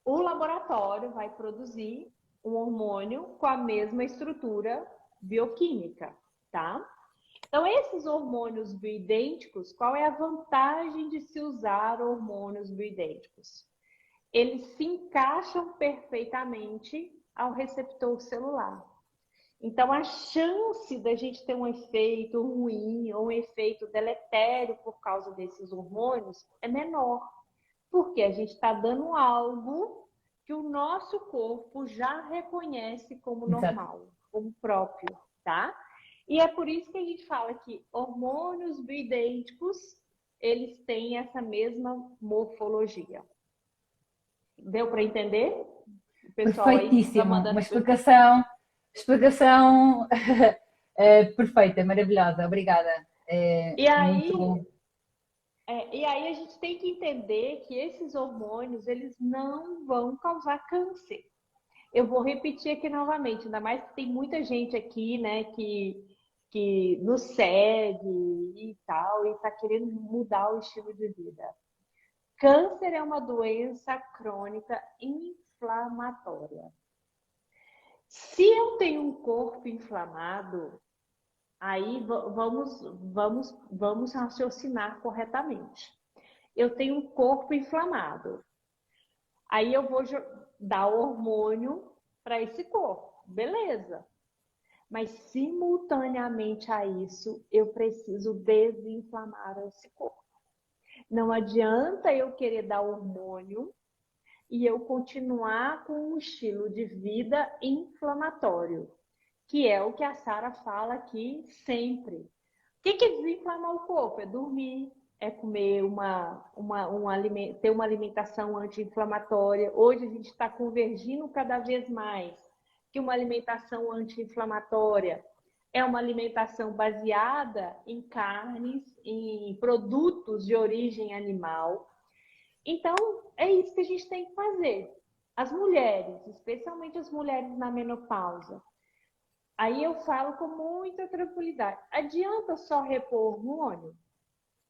o laboratório vai produzir um hormônio com a mesma estrutura bioquímica, tá? Então, esses hormônios bioidênticos, qual é a vantagem de se usar hormônios bioidênticos? Eles se encaixam perfeitamente ao receptor celular. Então, a chance da gente ter um efeito ruim ou um efeito deletério por causa desses hormônios é menor. Porque a gente está dando algo que o nosso corpo já reconhece como normal, como próprio, tá? E é por isso que a gente fala que hormônios bioidênticos, eles têm essa mesma morfologia. Deu para entender? O pessoal aí tá Perfeitíssimo. mandando... Uma explicação perfeita, maravilhosa. Obrigada. E Muito aí, bom. e aí a gente tem que entender que esses hormônios, eles não vão causar câncer. Eu vou repetir aqui novamente, ainda mais que tem muita gente aqui, né, que nos segue e tal, e está querendo mudar o estilo de vida. Câncer é uma doença crônica inflamatória. Se eu tenho um corpo inflamado, aí vamos raciocinar corretamente. Eu tenho um corpo inflamado. Aí eu vou dar hormônio para esse corpo. Beleza. Mas simultaneamente a isso, eu preciso desinflamar esse corpo. Não adianta eu querer dar hormônio e eu continuar com um estilo de vida inflamatório, que é o que a Sara fala aqui sempre. O que é desinflamar o corpo? É dormir, é comer ter uma alimentação anti-inflamatória. Hoje a gente está convergindo cada vez mais que uma alimentação anti-inflamatória é uma alimentação baseada em carnes, em produtos de origem animal. Então, é isso que a gente tem que fazer. As mulheres, especialmente as mulheres na menopausa, aí eu falo com muita tranquilidade. Adianta só repor hormônio?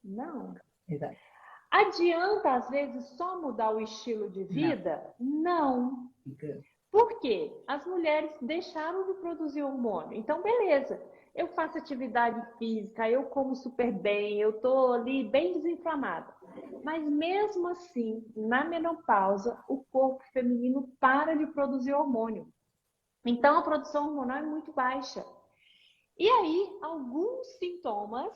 Não. Exato. Adianta, às vezes, só mudar o estilo de vida? Não. Por quê? As mulheres deixaram de produzir hormônio. Então, beleza. Eu faço atividade física, eu como super bem, eu tô ali bem desinflamada. Mas mesmo assim, na menopausa, o corpo feminino para de produzir hormônio. Então, a produção hormonal é muito baixa. E aí, alguns sintomas,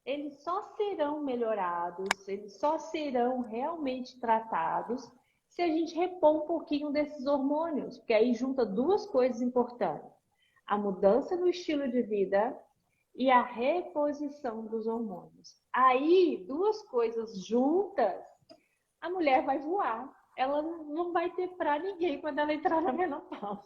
eles só serão melhorados, eles só serão realmente tratados se a gente repor um pouquinho desses hormônios, porque aí junta duas coisas importantes: a mudança no estilo de vida e a reposição dos hormônios. Aí, duas coisas juntas, a mulher vai voar. Ela não vai ter para ninguém quando ela entrar na menopausa.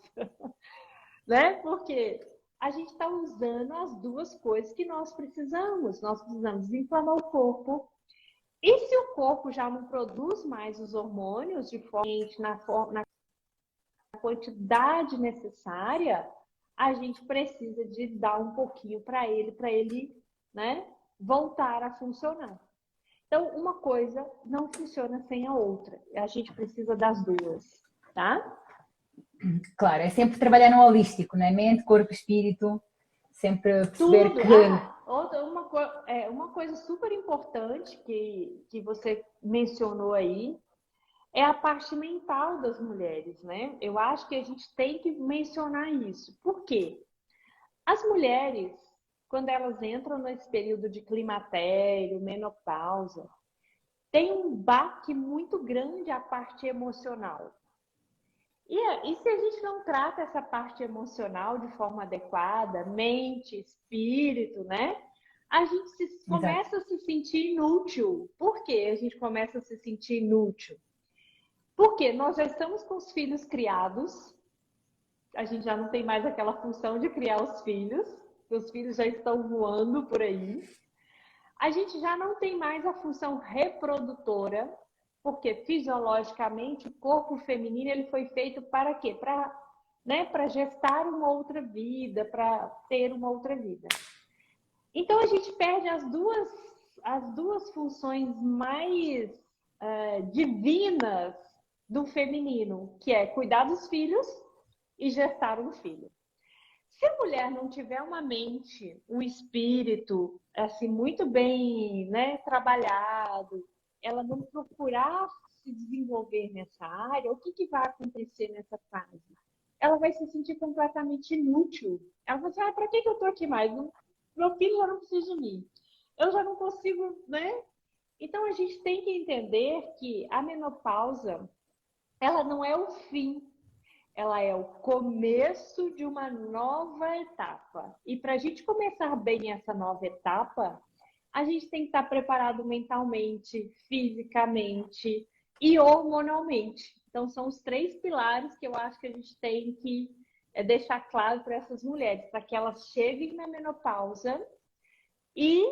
Né? Porque a gente está usando as duas coisas que nós precisamos. Nós precisamos desinflamar o corpo. E se o corpo já não produz mais os hormônios de na quantidade necessária, a gente precisa de dar um pouquinho para ele, né, voltar a funcionar. Então, uma coisa não funciona sem a outra. A gente precisa das duas, tá? Claro, é sempre trabalhar no holístico, não é? Mente, corpo, espírito, sempre perceber Tudo. que. Uma coisa super importante que você mencionou aí é a parte mental das mulheres, né? Eu acho que a gente tem que mencionar isso. Por quê? As mulheres, quando elas entram nesse período de climatério, menopausa, tem um baque muito grande a parte emocional. E se a gente não trata essa parte emocional de forma adequada, mente, espírito, né? A gente Exato. começa a se sentir inútil. Por que a gente começa a se sentir inútil? Porque nós já estamos com os filhos criados, a gente já não tem mais aquela função de criar os filhos já estão voando por aí. A gente já não tem mais a função reprodutora, porque fisiologicamente o corpo feminino ele foi feito para quê? Para, né, para gestar uma outra vida, para ter uma outra vida. Então a gente perde as duas funções mais divinas do feminino, que é cuidar dos filhos e gestar um filho. Se a mulher não tiver uma mente, um espírito assim muito bem, né, trabalhado, ela não procurar se desenvolver nessa área, o que vai acontecer nessa fase? Ela vai se sentir completamente inútil. Ela vai dizer, para que eu estou aqui mais? Meu filho já não precisa de mim. Eu já não consigo, né? Então a gente tem que entender que a menopausa, ela não é o fim, ela é o começo de uma nova etapa. E para a gente começar bem essa nova etapa, a gente tem que estar preparado mentalmente, fisicamente e hormonalmente. Então, são os três pilares que eu acho que a gente tem que deixar claro para essas mulheres, para que elas cheguem na menopausa e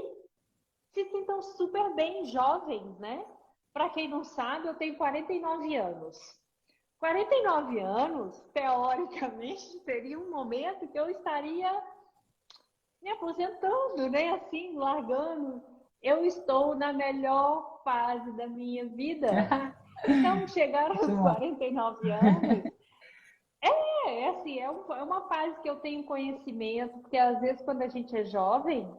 se sintam super bem jovens, né? Para quem não sabe, eu tenho 49 anos. 49 anos, teoricamente, seria um momento que eu estaria me aposentando, né? Assim, largando. Eu estou na melhor fase da minha vida. Então, chegar Muito aos bom. 49 anos assim, é uma fase que eu tenho conhecimento, porque às vezes quando a gente é jovem,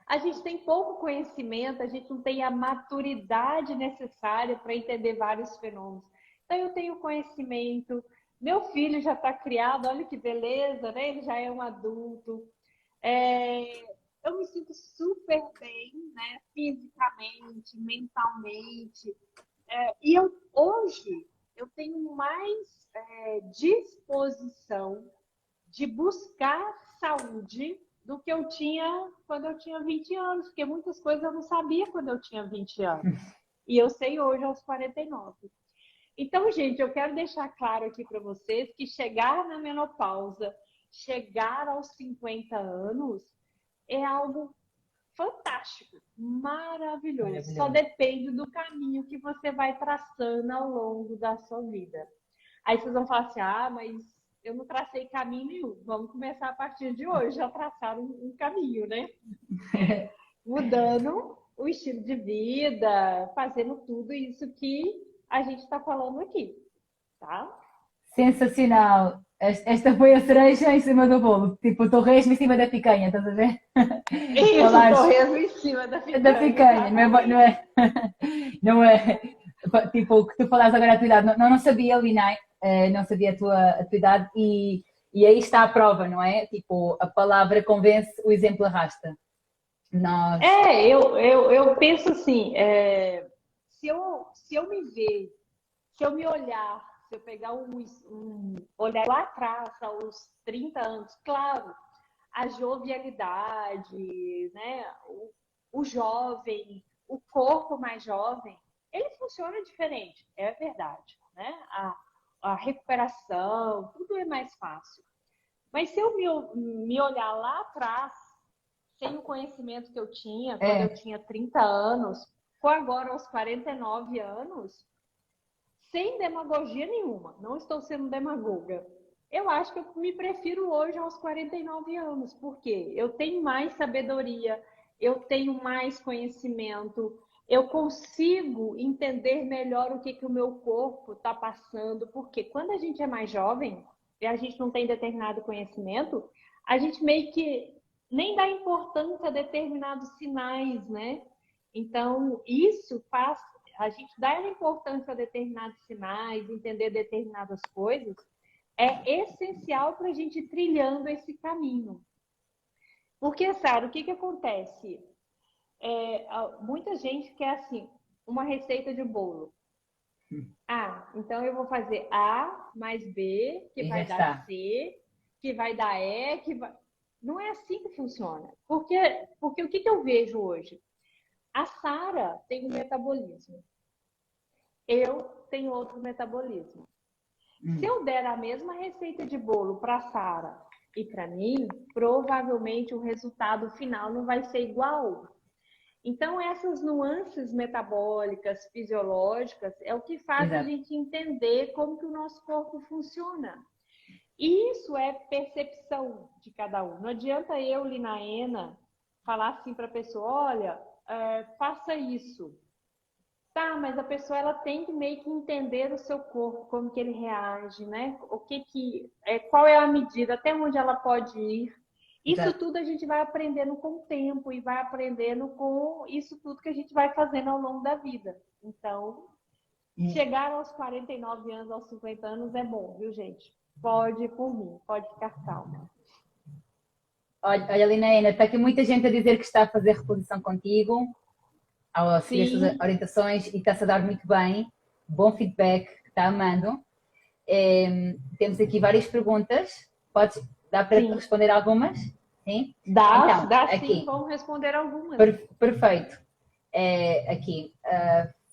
a gente tem pouco conhecimento, a gente não tem a maturidade necessária para entender vários fenômenos. Então, eu tenho conhecimento, meu filho já está criado, olha que beleza, né? Ele já é um adulto. Eu me sinto super bem, né? Fisicamente, mentalmente. E hoje eu tenho mais disposição de buscar saúde do que eu tinha quando eu tinha 20 anos, porque muitas coisas eu não sabia quando eu tinha 20 anos. E eu sei hoje aos 49. Então, gente, eu quero deixar claro aqui para vocês que chegar na menopausa, chegar aos 50 anos, é algo fantástico, maravilhoso. Só Maravilhoso. depende do caminho que você vai traçando ao longo da sua vida. Aí vocês vão falar assim, mas eu não tracei caminho nenhum. Vamos começar a partir de hoje a traçar um caminho, né? Mudando o estilo de vida, fazendo tudo isso que a gente está falando aqui, tá? Sensacional. Esta foi a cereja em cima do bolo. Tipo, o torresmo em cima da picanha, estás a ver? Isso, o Falares torresmo em cima da da picanha, picanha, não exatamente. é, não é, tipo, o que tu falaste agora a tua idade. Não sabia, Linai, não sabia a tua idade e aí está a prova, não é? Tipo, a palavra convence, o exemplo arrasta. Nós, Eu penso assim, se eu me ver, se eu me olhar, se eu pegar olhar lá atrás, aos 30 anos, claro, a jovialidade, né? O jovem, o corpo mais jovem, ele funciona diferente, é verdade, né? A recuperação, tudo é mais fácil. Mas se eu me olhar lá atrás, sem o conhecimento que eu tinha quando eu é, tinha 30 anos, com agora aos 49 anos, sem demagogia nenhuma, não estou sendo demagoga. Eu acho que eu me prefiro hoje aos 49 anos, porque eu tenho mais sabedoria, eu tenho mais conhecimento, eu consigo entender melhor o que o meu corpo está passando, porque quando a gente é mais jovem e a gente não tem determinado conhecimento, a gente meio que nem dá importância a determinados sinais, né? Então, isso faz a gente dar importância a determinados sinais, entender determinadas coisas, é essencial para a gente ir trilhando esse caminho. Porque, Sara, o que acontece? Muita gente quer, assim, uma receita de bolo. Ah, então eu vou fazer A mais B, que E já vai dar está. C, que vai dar E, que vai... Não é assim que funciona. Porque o que eu vejo hoje? A Sara tem um metabolismo. Eu tenho outro metabolismo. Se eu der a mesma receita de bolo para a Sara e para mim, provavelmente o resultado final não vai ser igual. Então, essas nuances metabólicas, fisiológicas, é o que faz a Exato. gente entender como que o nosso corpo funciona. E isso é percepção de cada um. Não adianta eu, Linaena, falar assim para a pessoa, olha, faça isso. Tá, mas a pessoa ela tem que meio que entender o seu corpo, como que ele reage, né? Qual é a medida, até onde ela pode ir. Isso Exato. tudo a gente vai aprendendo com o tempo e vai aprendendo com isso tudo que a gente vai fazendo ao longo da vida. Então, chegar aos 49 anos, aos 50 anos é bom, viu, gente? Pode ir por mim, pode ficar calma. Olha, Linaena, está aqui muita gente a dizer que está a fazer reposição contigo, ao seguir as suas Sim, orientações e está-se a dar muito bem. Bom feedback, que está amando. Temos aqui várias perguntas. Dá para sim. responder algumas? Sim? Então, Dá sim, aqui. vamos responder algumas. Perfeito. Aqui,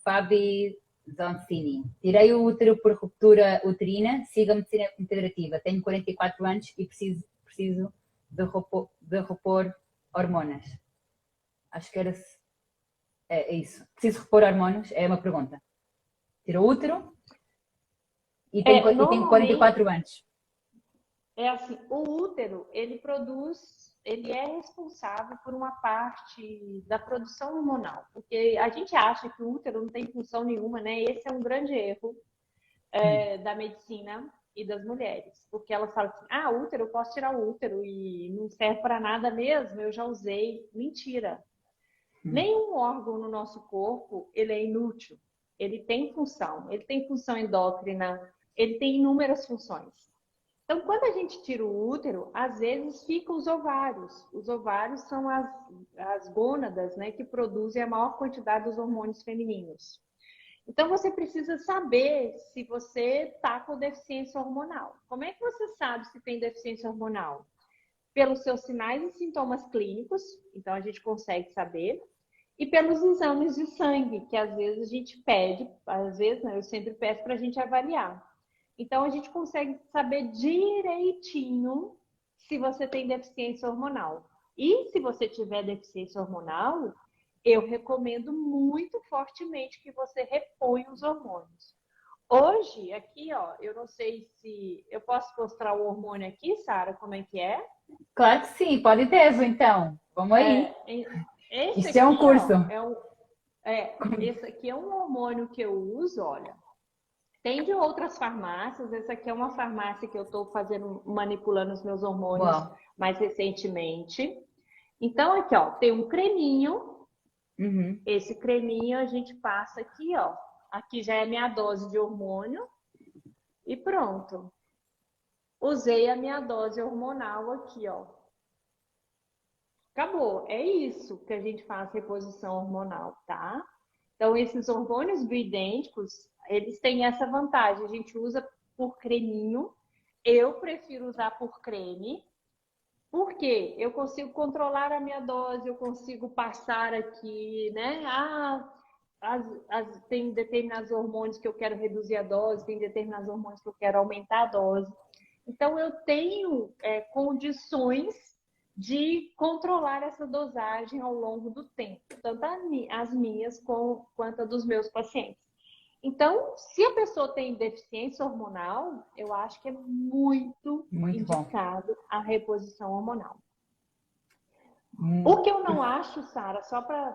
Fabi Zoncini. Tirei o útero por ruptura uterina, sigo a medicina integrativa. Tenho 44 anos e preciso de repor hormonas. Acho que era isso. Preciso repor hormonas? É uma pergunta. Tirou o útero e tenho Normalmente, 44 anos. é assim, o útero, ele é responsável por uma parte da produção hormonal, porque a gente acha que o útero não tem função nenhuma, né? Esse é um grande erro da medicina e das mulheres, porque elas falam assim, útero, eu posso tirar o útero e não serve para nada mesmo, eu já usei. Mentira. Nenhum órgão no nosso corpo, ele é inútil. Ele tem função endócrina, ele tem inúmeras funções. Então, quando a gente tira o útero, às vezes ficam os ovários. Os ovários são as gônadas, né, que produzem a maior quantidade dos hormônios femininos. Então, você precisa saber se você está com deficiência hormonal. Como é que você sabe se tem deficiência hormonal? Pelos seus sinais e sintomas clínicos, então a gente consegue saber, e pelos exames de sangue, que às vezes a gente pede, às vezes, né, eu sempre peço para a gente avaliar. Então, a gente consegue saber direitinho se você tem deficiência hormonal. E se você tiver deficiência hormonal, eu recomendo muito fortemente que você reponha os hormônios. Hoje, aqui, ó, eu não sei se... Eu posso mostrar o hormônio aqui, Sara, como é que é? Claro que sim, pode ter, então. Vamos aí. Esse Isto é um aqui, curso. ó, esse aqui é um hormônio que eu uso, olha. Tem de outras farmácias, essa aqui é uma farmácia que eu estou manipulando os meus hormônios Uau. mais recentemente. Então, aqui, ó, tem um creminho. Esse creminho a gente passa aqui, ó. Aqui já é a minha dose de hormônio. E pronto. Usei a minha dose hormonal aqui, ó. Acabou. É isso que a gente faz reposição hormonal, tá? Então, esses hormônios bioidênticos, eles têm essa vantagem. A gente usa por creminho. Eu prefiro usar por creme. Por quê? Eu consigo controlar a minha dose, eu consigo passar aqui, né? Tem determinados hormônios que eu quero reduzir a dose, tem determinados hormônios que eu quero aumentar a dose. Então, eu tenho condições de controlar essa dosagem ao longo do tempo, tanto as minhas quanto a dos meus pacientes. Então, se a pessoa tem deficiência hormonal, eu acho que é muito Muito bom. indicado a reposição hormonal. O que eu não acho, Sara, só para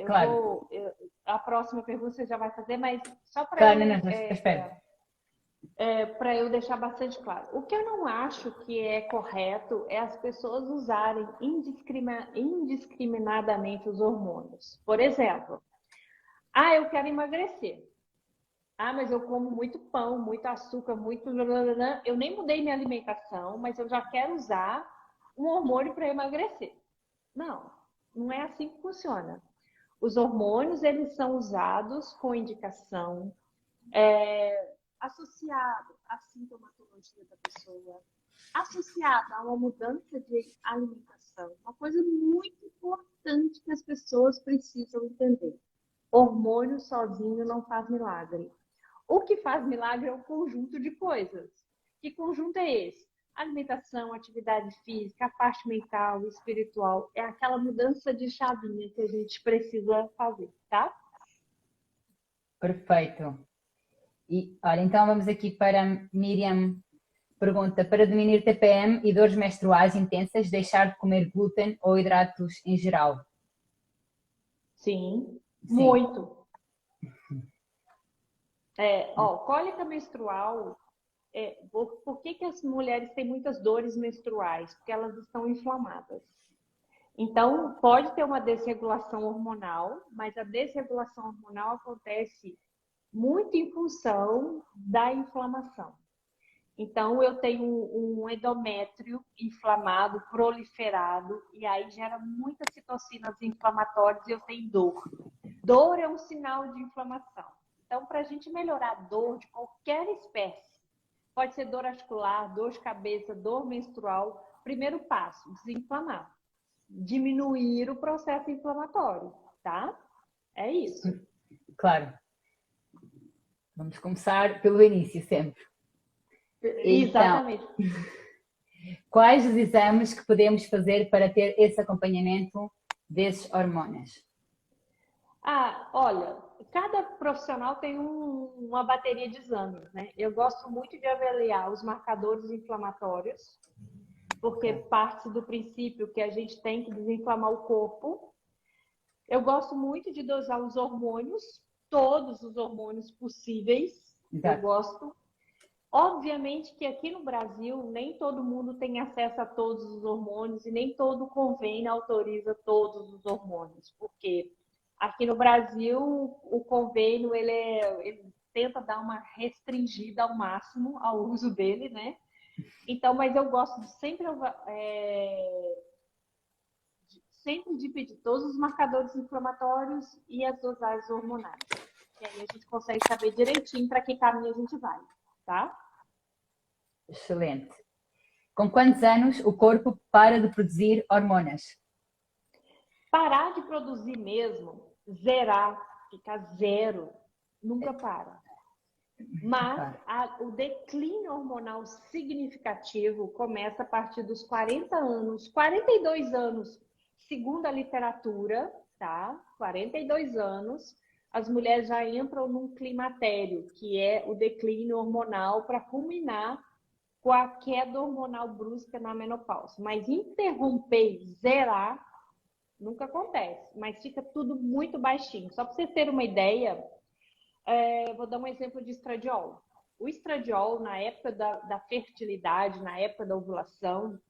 Claro, a próxima pergunta você já vai fazer, mas só para claro, não, não, espera. para eu deixar bastante claro. O que eu não acho que é correto é as pessoas usarem indiscriminadamente os hormônios. Por exemplo, eu quero emagrecer. Mas eu como muito pão, muito açúcar, muito. Eu nem mudei minha alimentação, mas eu já quero usar um hormônio para emagrecer. Não, não é assim que funciona. Os hormônios, eles são usados com indicação, associado à sintomatologia da pessoa, associado a uma mudança de alimentação. Uma coisa muito importante que as pessoas precisam entender. Hormônio sozinho não faz milagre. O que faz milagre é um conjunto de coisas. Que conjunto é esse? Alimentação, atividade física, a parte mental, espiritual. É aquela mudança de chavinha que a gente precisa fazer, tá? Perfeito. E olha, então vamos aqui para Miriam. Pergunta: para diminuir TPM e dores menstruais intensas, deixar de comer glúten ou hidratos em geral? Sim, Sim, muito. Cólica menstrual. Por que as mulheres têm muitas dores menstruais? Porque elas estão inflamadas. Então, pode ter uma desregulação hormonal, mas a desregulação hormonal acontece muito em função da inflamação. Então, eu tenho um endométrio inflamado, proliferado, e aí gera muitas citocinas inflamatórias e eu tenho dor. Dor é um sinal de inflamação. Então, para a gente melhorar a dor de qualquer espécie, pode ser dor articular, dor de cabeça, dor menstrual, primeiro passo, desinflamar. Diminuir o processo inflamatório, tá? É isso. claro. Vamos começar pelo início sempre. Então, Exatamente. quais os exames que podemos fazer para ter esse acompanhamento desses hormônios? Olha, cada profissional tem uma bateria de exames, né? Eu gosto muito de avaliar os marcadores inflamatórios, porque Okay. parte do princípio que a gente tem que desinflamar o corpo. Eu gosto muito de dosar os hormônios, todos os hormônios possíveis. Eu Exato. gosto. Obviamente que aqui no Brasil nem todo mundo tem acesso a todos os hormônios e nem todo convênio autoriza todos os hormônios, porque aqui no Brasil o convênio ele tenta dar uma restringida ao máximo ao uso dele, né? Então, mas eu gosto de sempre de pedir todos os marcadores inflamatórios e as dosagens hormonais. E aí a gente consegue saber direitinho para que caminho a gente vai, tá? Excelente. Com quantos anos o corpo para de produzir hormonas? Parar de produzir mesmo, zerar, ficar zero, nunca para. Mas o declínio hormonal significativo começa a partir dos 40 anos, 42 anos, segundo a literatura, tá? 42 anos, as mulheres já entram num climatério, que é o declínio hormonal para culminar com a queda hormonal brusca na menopausa. Mas interromper, zerar, nunca acontece, mas fica tudo muito baixinho. Só para você ter uma ideia, vou dar um exemplo de estradiol. O estradiol, na época da fertilidade, na época da ovulação,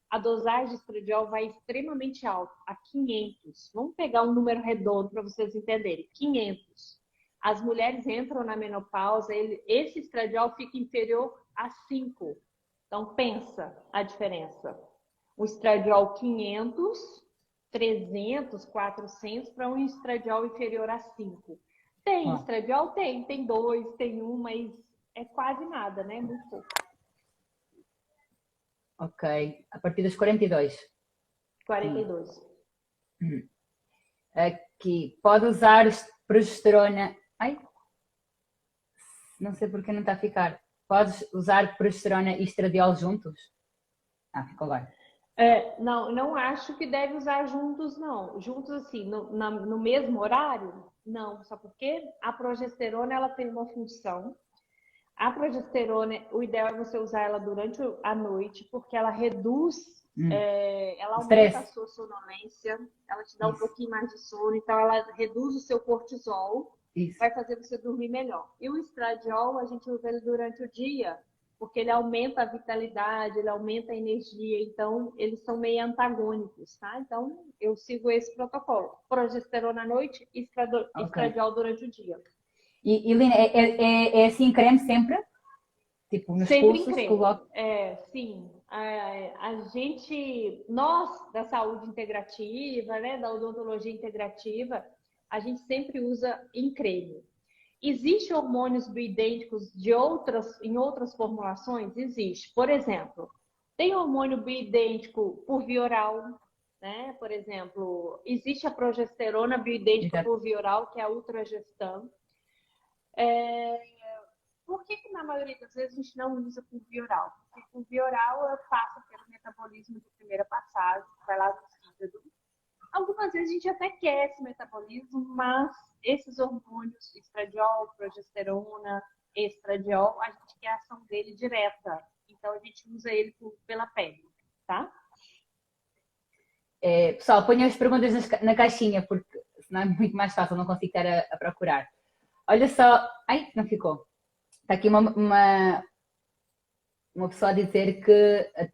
a dosagem de estradiol vai extremamente alta, a 500. Vamos pegar um número redondo para vocês entenderem. 500. As mulheres entram na menopausa, esse estradiol fica inferior a 5. Então, pensa a diferença. O estradiol 500, 300, 400 para um estradiol inferior a 5. Tem estradiol? Tem 2, tem 1, mas é quase nada, né? Muito pouco. Ok. A partir dos 42. 42. Aqui. Pode usar progesterona. Ai, não sei porque não está a ficar. Podes usar progesterona e estradiol juntos? Ficou agora. Não acho que deve usar juntos, não. Juntos, assim, no mesmo horário? Não. Só porque a progesterona ela tem uma função. A progesterona, o ideal é você usar ela durante a noite, porque ela reduz, ela aumenta a Stress. sua sonolência, ela te dá um Isso, pouquinho mais de sono, então ela reduz o seu cortisol, isso. vai fazer você dormir melhor. E o estradiol, a gente usa ele durante o dia, porque ele aumenta a vitalidade, ele aumenta a energia, então eles são meio antagônicos, tá? Então eu sigo esse protocolo: progesterona à noite e Ok. estradiol durante o dia. E Lina, é assim creme sempre? Tipo, nos Sempre em pulsos, creme. coloco. Sim. A gente, nós da saúde integrativa, né, da odontologia integrativa, a gente sempre usa em creme. Existem hormônios bioidênticos em outras formulações? Existe. Por exemplo, tem hormônio bioidêntico por via oral, né? Por exemplo, existe a progesterona bioidêntica Exato. por via oral, que é a Ultragestan. Por que na maioria das vezes a gente não usa por via oral? Porque por via oral passa pelo metabolismo de primeira passagem, vai lá no fígado. Algumas vezes a gente até quer esse metabolismo, mas esses hormônios, estradiol, progesterona, estradiol, a gente quer a ação dele direta. Então a gente usa ele pela pele, tá? Pessoal, ponham as perguntas na caixinha, porque senão é muito mais fácil, não consigo estar a procurar. Olha só. Ai, não ficou. Está aqui uma pessoa a dizer que a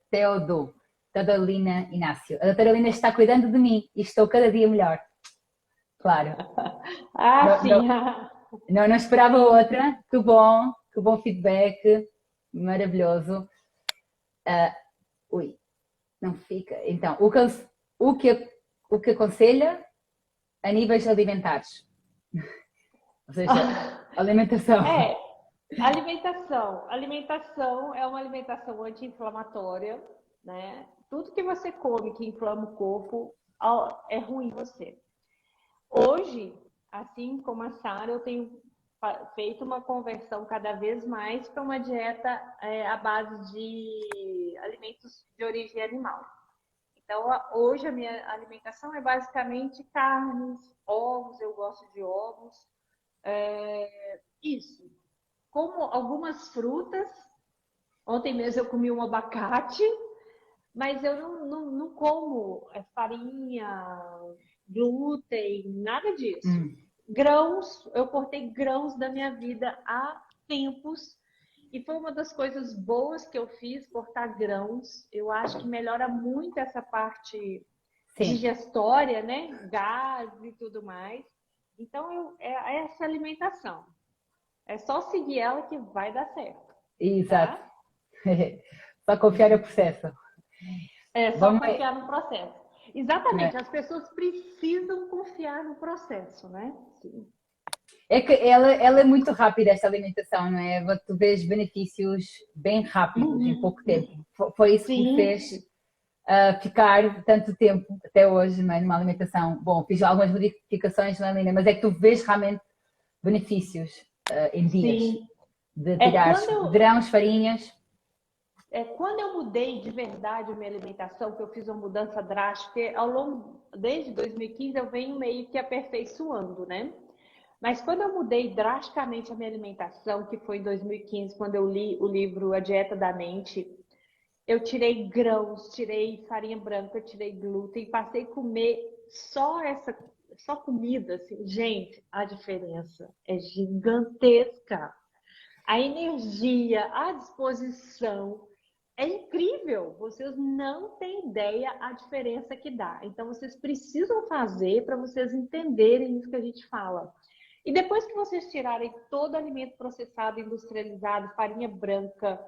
Teodolina Inácio. A doutora Lina está cuidando de mim e estou cada dia melhor. Claro. Ah, Não, sim. não esperava outra. Que bom feedback. Maravilhoso. Ui, não fica. Então, o que, o que aconselha a níveis alimentares? Ou seja, alimentação. Alimentação. Alimentação é uma alimentação anti-inflamatória, né? Tudo que você come que inflama o corpo é ruim em você. Hoje, assim como a Sara, eu tenho feito uma conversão cada vez mais para uma dieta à base de alimentos de origem animal. Então, hoje a minha alimentação é basicamente carnes, ovos, eu gosto de ovos. Isso. Como algumas frutas. Ontem mesmo eu comi um abacate, mas eu não como farinha, glúten, nada disso. Grãos, eu cortei grãos da minha vida há tempos e foi uma das coisas boas que eu fiz, cortar grãos. Eu acho que melhora muito essa parte Sim, digestória, né? Gás e tudo mais. Então, é essa alimentação. É só seguir ela que vai dar certo, exato. tá? Só confiar no processo. É só Vamos, confiar no processo. Exatamente, as pessoas precisam confiar no processo, né? Sim. é que ela é muito rápida, esta alimentação, não é? Tu vês benefícios bem rápidos, em pouco tempo. Foi isso que me Sim, fez ficar tanto tempo, até hoje, não é? Numa alimentação. Bom, fiz algumas modificações na Lina, mas é que tu vês realmente benefícios em dias. sim. De É tirar quando eu, grãos, farinhas. quando eu mudei de verdade a minha alimentação, que eu fiz uma mudança drástica, porque desde 2015 eu venho meio que aperfeiçoando, né? Mas quando eu mudei drasticamente a minha alimentação, que foi em 2015, quando eu li o livro A Dieta da Mente, eu tirei grãos, tirei farinha branca, tirei glúten, passei a comer só comida, assim. Gente, a diferença é gigantesca. A energia, a disposição é incrível. Vocês não têm ideia a diferença que dá. Então, vocês precisam fazer para vocês entenderem isso que a gente fala. E depois que vocês tirarem todo alimento processado, industrializado, farinha branca,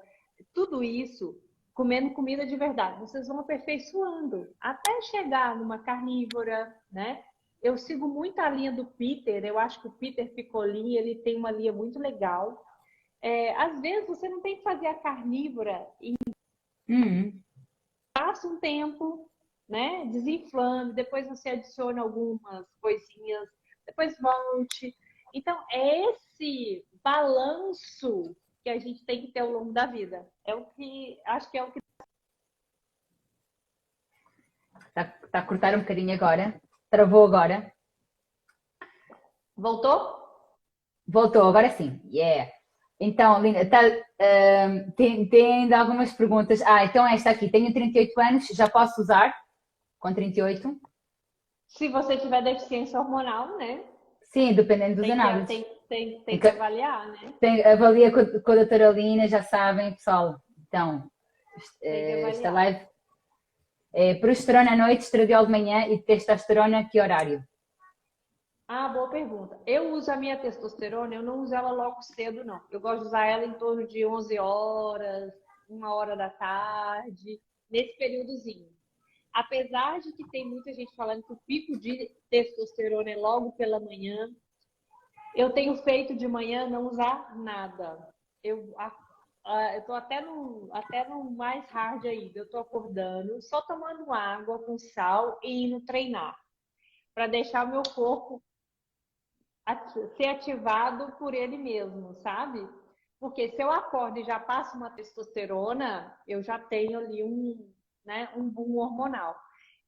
tudo isso, comendo comida de verdade, vocês vão aperfeiçoando até chegar numa carnívora, né? Eu sigo muito a linha do Peter, eu acho que o Peter Piccoli, ele tem uma linha muito legal. Às vezes você não tem que fazer a carnívora e passa um tempo, né? Desinflame, depois você adiciona algumas coisinhas, depois volte. Então, é esse balanço que a gente tem que ter ao longo da vida. É o que acho que é o que Está a cortar um bocadinho agora. Travou agora. voltou. Voltou, agora sim. Yeah. Então, Lina, tem ainda algumas perguntas. Então esta aqui. Tenho 38 anos, já posso usar com 38? Se você tiver deficiência hormonal, né? Sim, dependendo dos Tem que, análises. tem que avaliar, né? Avalia com a doutora Lina, já sabem, pessoal. Então, Tem que esta avaliar. live é progesterona à noite, estradiol de manhã e testosterona, que horário? Ah, boa pergunta. Eu uso a minha testosterona, eu não uso ela logo cedo, não. Eu gosto de usar ela em torno de 11 horas, 1 hora da tarde, nesse períodozinho. Apesar de que tem muita gente falando que o pico de testosterona é logo pela manhã, eu tenho feito de manhã não usar nada. Eu tô até no mais hard ainda. Eu tô acordando, só tomando água com sal e indo treinar, para deixar o meu corpo ser ativado por ele mesmo, sabe? Porque se eu acordo e já passo uma testosterona, eu já tenho ali um boom hormonal.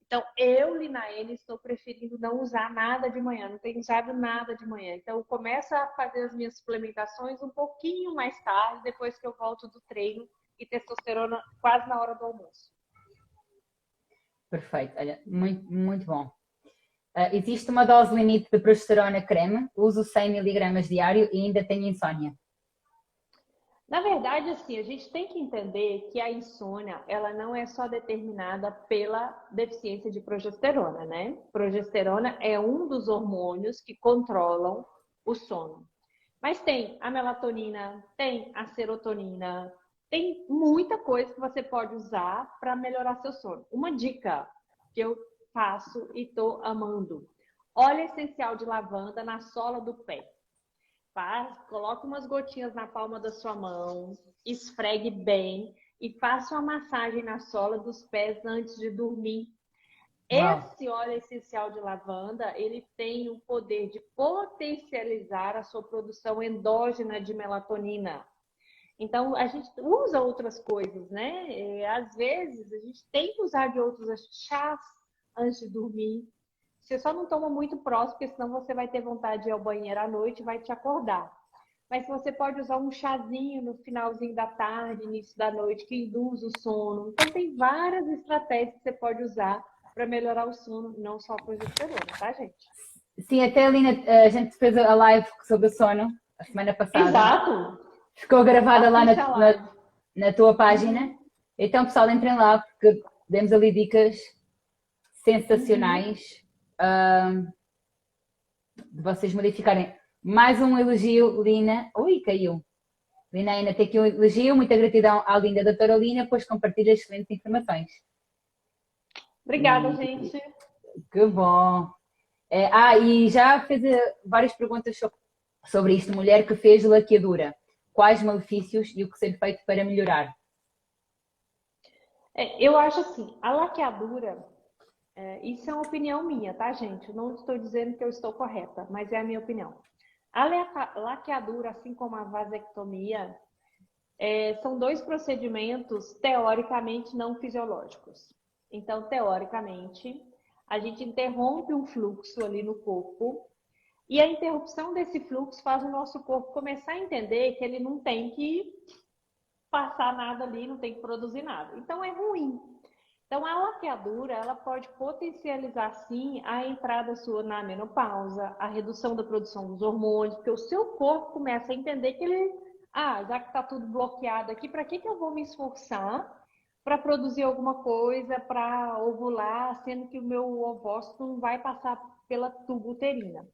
Então, eu, Linaene, estou preferindo não usar nada de manhã, não tenho usado nada de manhã. Então, eu começo a fazer as minhas suplementações um pouquinho mais tarde, depois que eu volto do treino, e testosterona quase na hora do almoço. Perfeito, olha, muito, muito bom. Existe uma dose limite de progesterona creme, uso 100 miligramas diário e ainda tenho insónia. Na verdade, assim, a gente tem que entender que a insônia, ela não é só determinada pela deficiência de progesterona, né? Progesterona é um dos hormônios que controlam o sono. Mas tem a melatonina, tem a serotonina, tem muita coisa que você pode usar para melhorar seu sono. Uma dica que eu faço e estou amando: óleo essencial de lavanda na sola do pé. Coloque umas gotinhas na palma da sua mão, esfregue bem e faça uma massagem na sola dos pés antes de dormir. Uau. Esse óleo essencial de lavanda, ele tem o poder de potencializar a sua produção endógena de melatonina. Então, a gente usa outras coisas, né? Às vezes, a gente tem que usar de outros chás antes de dormir. Você só não toma muito próximo, porque senão você vai ter vontade de ir ao banheiro à noite e vai te acordar. Mas você pode usar um chazinho no finalzinho da tarde, início da noite, que induz o sono. Então, tem várias estratégias que você pode usar para melhorar o sono, não só a progesterona, tá, gente? Sim, até ali a gente fez a live sobre o sono a semana passada. Exato! Ficou gravada lá Assiste a live. na tua página. Então, pessoal, entrem lá porque demos ali dicas sensacionais de vocês modificarem. Mais um elogio, Lina. Ui, caiu. Lina, ainda tem aqui um elogio. Muita gratidão à linda doutora Lina, pois compartilha excelentes informações. Obrigada, gente. Que bom. E já fez várias perguntas sobre isto. Mulher que fez laqueadura. Quais malefícios e o que ser feito para melhorar? Eu acho assim, a laqueadura, isso é uma opinião minha, tá, gente? Eu não estou dizendo que eu estou correta, mas é a minha opinião. A laqueadura, assim como a vasectomia, são dois procedimentos teoricamente não fisiológicos. Então, teoricamente, a gente interrompe um fluxo ali no corpo e a interrupção desse fluxo faz o nosso corpo começar a entender que ele não tem que passar nada ali, não tem que produzir nada. Então, é ruim. Então, a laqueadura, ela pode potencializar, sim, a entrada sua na menopausa, a redução da produção dos hormônios, porque o seu corpo começa a entender que ele, já que está tudo bloqueado aqui, para que eu vou me esforçar para produzir alguma coisa, para ovular, sendo que o meu ovócito não vai passar pela tuba uterina.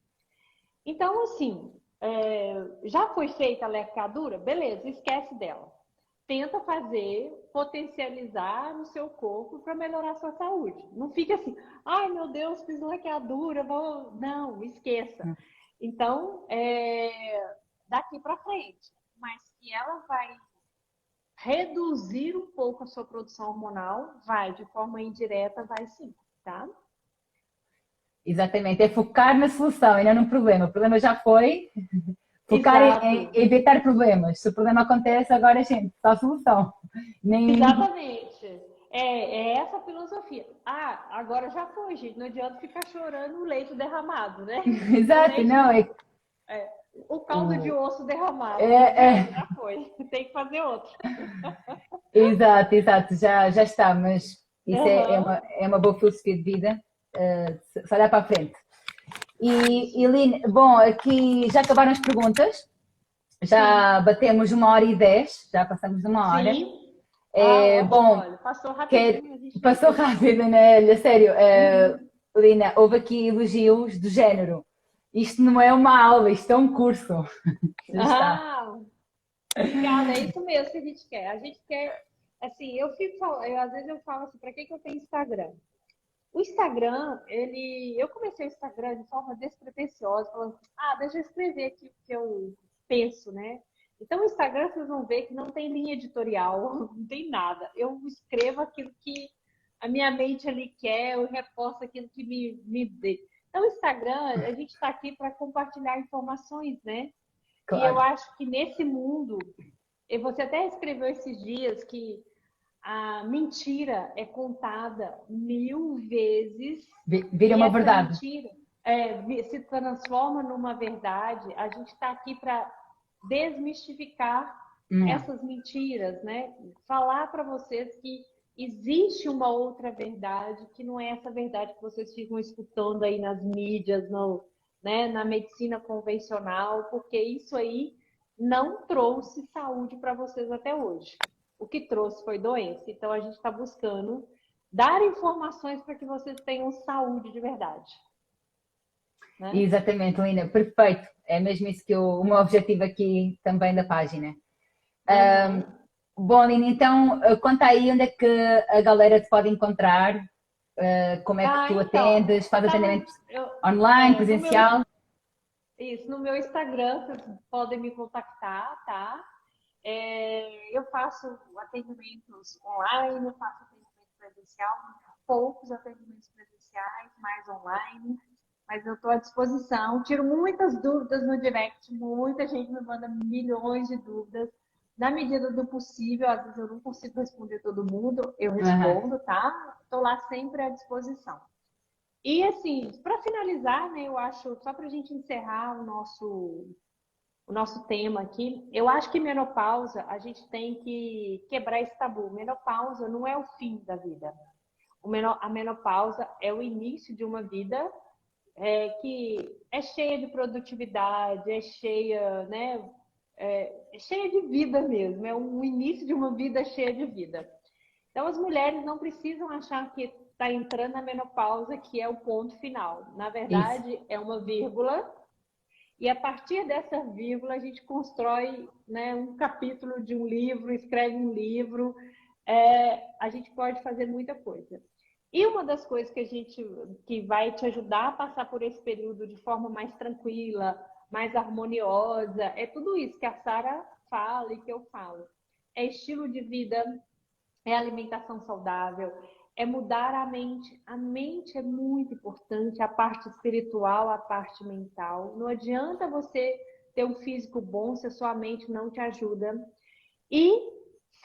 Então, assim, já foi feita a laqueadura? Beleza, esquece dela. Tenta fazer, potencializar no seu corpo para melhorar a sua saúde. Não fica assim, ai meu Deus, fiz laqueadura, vou... Não, esqueça. Então, daqui para frente. Mas que ela vai reduzir um pouco a sua produção hormonal, vai, de forma indireta, vai sim, tá? Exatamente, é focar na solução e não no problema. O problema já foi, focar em evitar problemas. Se o problema acontece, agora, gente, só a solução. Exatamente. É essa a filosofia. Agora já foi, gente. Não adianta ficar chorando o leite derramado, né? Exato, não. O caldo de osso derramado, É, já foi. Tem que fazer outro. exato, exato, já está, mas isso Aham, é uma boa filosofia de vida, só olhar para a frente. E isso. Lina, bom, aqui já acabaram as perguntas, Sim, já batemos 1h10, já passamos de 1 hora. sim. Ah, ótimo, Bom, olha, passou quer, rapidinho, a gente nem passou viu. rápido, né? Olha, sério, Uhum. Lina, houve aqui elogios do género. Isto não é uma aula, isto é um curso. Já está. Ah, obrigada, é isso mesmo que a gente quer. A gente quer, assim, às vezes eu falo assim, para que eu tenho Instagram? O Instagram, eu comecei o Instagram de forma despretensiosa, falando, deixa eu escrever aqui o que eu penso, né? Então, o Instagram, vocês vão ver que não tem linha editorial, não tem nada. Eu escrevo aquilo que a minha mente ali quer, eu reposto aquilo que me dê. Então, o Instagram, a gente está aqui para compartilhar informações, né? E eu Claro. acho que nesse mundo, e você até escreveu esses dias que a mentira é contada 1000 vezes Vira e uma essa verdade. mentira se transforma numa verdade. A gente está aqui para desmistificar Não, essas mentiras, né? Falar para vocês que existe uma outra verdade, que não é essa verdade que vocês ficam escutando aí nas mídias, né, na medicina convencional, porque isso aí não trouxe saúde para vocês até hoje. O que trouxe foi doença. Então a gente está buscando dar informações para que vocês tenham saúde de verdade, né? exatamente, Lina, perfeito. É mesmo isso o meu objetivo aqui também da página. Uhum. Bom, Lina, então conta aí onde é que a galera te pode encontrar, como é que tu Então, atendes, faz tá atendimento eu, online, no meu, presencial? no meu Instagram, vocês podem me contactar, tá? Eu faço atendimentos online, eu faço atendimento presencial, poucos atendimentos presenciais, mais online, mas eu estou à disposição. Tiro muitas dúvidas no direct, muita gente me manda milhões de dúvidas. Na medida do possível, às vezes eu não consigo responder todo mundo, eu Aham. respondo, tá? Estou lá sempre à disposição. E assim, para finalizar, né, eu acho, só para a gente encerrar o nosso tema aqui, eu acho que menopausa, a gente tem que quebrar esse tabu. Menopausa não é o fim da vida. A menopausa é o início de uma vida que é cheia de produtividade, é cheia, né? É cheia de vida mesmo, é um início de uma vida cheia de vida. Então, as mulheres não precisam achar que está entrando na menopausa, que é o ponto final. Na Isso. verdade, é uma vírgula e a partir dessa vírgula a gente constrói, né, um capítulo de um livro, escreve um livro, a gente pode fazer muita coisa. E uma das coisas que vai te ajudar a passar por esse período de forma mais tranquila, mais harmoniosa, é tudo isso que a Sara fala e que eu falo. É estilo de vida, é alimentação saudável, é mudar a mente. A mente é muito importante, a parte espiritual, a parte mental. Não adianta você ter um físico bom se a sua mente não te ajuda. E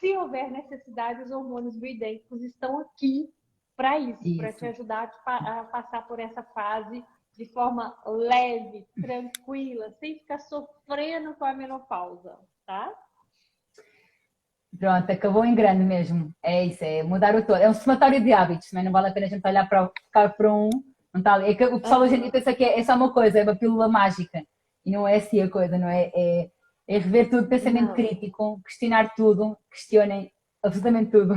se houver necessidade, os hormônios bioidênticos estão aqui para isso, para te Isso. ajudar a passar por essa fase de forma leve, tranquila, sem ficar sofrendo com a menopausa, tá? Pronto, acabou em grande mesmo. É isso, é mudar o todo. É um somatório de hábitos, também não vale a pena a gente olhar ficar para um. Não tá ali. É que o pessoal hoje em dia Uhum. pensa que é só uma coisa, é uma pílula mágica. E não é assim a coisa, não é? É rever tudo, pensamento Não. crítico, questionar tudo, questionem absolutamente tudo.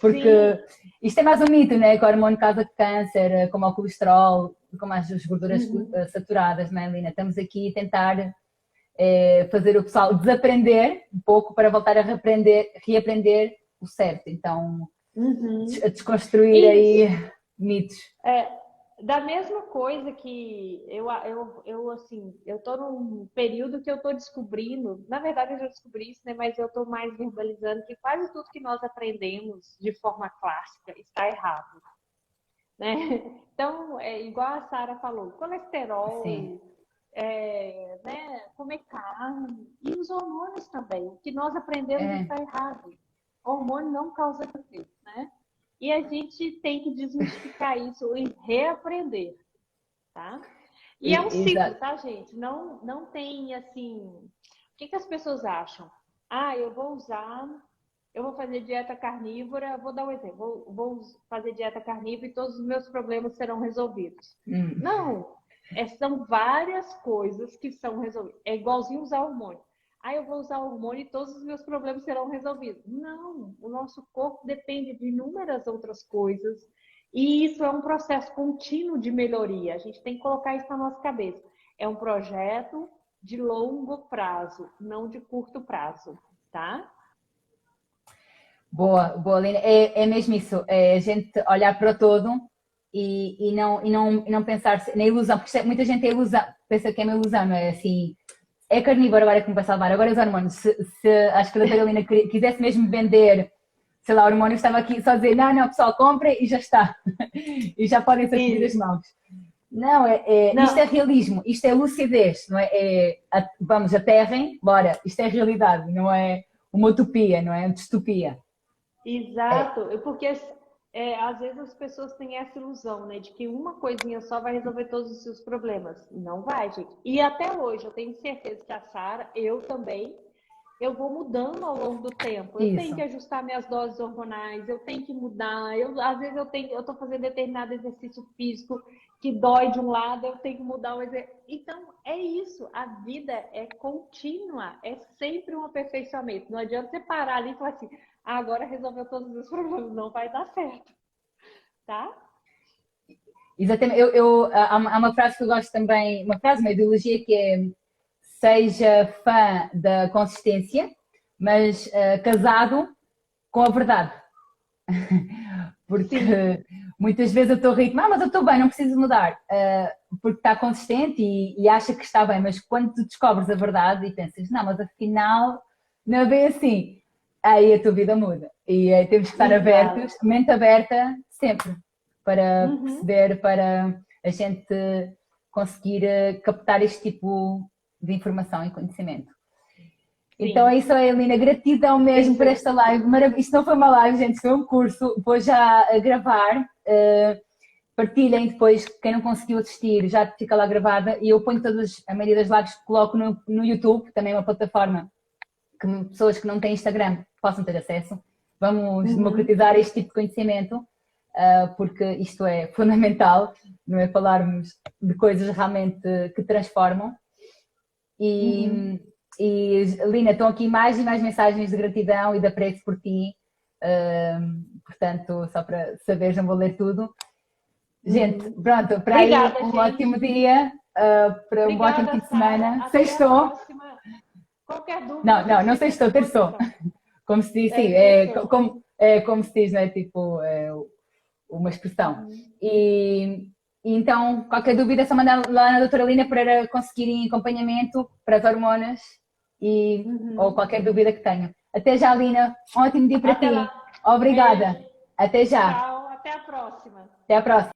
Porque Sim. isto é mais um mito, né? Que o hormônio causa câncer, como o colesterol, como as gorduras Uhum. saturadas, não é, Lina? Estamos aqui a tentar fazer o pessoal desaprender um pouco para voltar a reaprender o certo. Então, a Uhum. desconstruir aí Isso. mitos. É, da mesma coisa que assim, eu tô num período que eu tô descobrindo, na verdade eu já descobri isso, né, mas eu tô mais verbalizando que quase tudo que nós aprendemos de forma clássica está errado, né? Então, é igual a Sara falou, Sim, colesterol, né, comer carne e os hormônios também. O que nós aprendemos é, está errado. Hormônio não causa câncer, né? E a gente tem que desmistificar isso e reaprender, tá? E é um ciclo, Exato. tá, gente? Não tem assim. O que que as pessoas acham? Ah, eu vou fazer dieta carnívora, vou dar um exemplo, vou fazer dieta carnívora e todos os meus problemas serão resolvidos. Hum. Não, são várias coisas que são resolvidas. É igualzinho usar hormônio. Ah, eu vou usar hormônio e todos os meus problemas serão resolvidos. Não, o nosso corpo depende de inúmeras outras coisas e isso é um processo contínuo de melhoria. A gente tem que colocar isso na nossa cabeça. É um projeto de longo prazo, não de curto prazo, tá? Boa, boa, Lina. É mesmo isso. É a gente olhar para o todo e não pensar na ilusão, porque muita gente é ilusão, pensa que é uma ilusão, não é assim. É carnívoro agora que me vai salvar, agora os hormônios. Se acho que a doutora Lina quisesse mesmo vender, sei lá, hormônios, estava aqui só a dizer, não, pessoal, comprem e já está. E já podem ser pedidas Isso. mãos. Não, isto é Não, realismo, isto é lucidez, não é? Vamos, aterrem, bora, isto é realidade, não é uma utopia, não é uma distopia. É, exato, porque às vezes as pessoas têm essa ilusão, né, de que uma coisinha só vai resolver todos os seus problemas. Não vai, gente. E até hoje, eu tenho certeza que a Sara, eu também, eu vou mudando ao longo do tempo. Eu tenho que isso. ajustar minhas doses hormonais, eu tenho que mudar. Às vezes eu estou fazendo determinado exercício físico que dói de um lado, eu tenho que mudar o exercício. Então, é isso. A vida é contínua, é sempre um aperfeiçoamento. Não adianta você parar ali e falar assim, ah, agora resolveu todos os meus problemas. Não vai dar certo, tá? Exatamente. Há uma frase que eu gosto também, uma frase, uma ideologia que é seja fã da consistência, mas casado com a verdade. Sim, Porque muitas vezes eu estou ritmo, mas eu estou bem, não preciso mudar, porque está consistente e acha que está bem, mas quando tu descobres a verdade e pensas, não, mas afinal não é bem assim, aí a tua vida muda. E temos que estar exato. abertos, mente aberta, sempre, para Uhum, perceber, para a gente conseguir captar este tipo de informação e conhecimento. Então é sim. isso, Helena. Gratidão mesmo por esta Perfeito. live. Isto não foi uma live, gente, foi um curso. Vou já gravar. Partilhem depois, quem não conseguiu assistir, já fica lá gravada. E eu ponho a maioria das lives que coloco no YouTube, também é uma plataforma que pessoas que não têm Instagram possam ter acesso. Vamos Uhum, democratizar este tipo de conhecimento, porque isto é fundamental, não é? Falarmos de coisas realmente que transformam. uhum. E, Lina, estão aqui mais e mais mensagens de gratidão e de apreço por ti. Portanto, só para saberes, não vou ler tudo. Gente, Uhum. pronto, para aí Obrigada, um ótimo gente. dia, para um ótimo Obrigada, fim de Sara. semana. Até a Sextou. próxima. Qualquer dúvida, Não, a gente não fica à sextou, terçou. disposição. Como se diz, sim, Terçou. como se diz, não é? Tipo, uma expressão. Uhum. E, e então, qualquer dúvida, é só mandar lá na doutora Lina para conseguirem acompanhamento para as hormonas ou Uhum. qualquer dúvida que tenham. Até já, Lina. Um ótimo dia para Até ti. lá. Obrigada. Beijo. Até já. Tchau. Até a próxima. Até a próxima.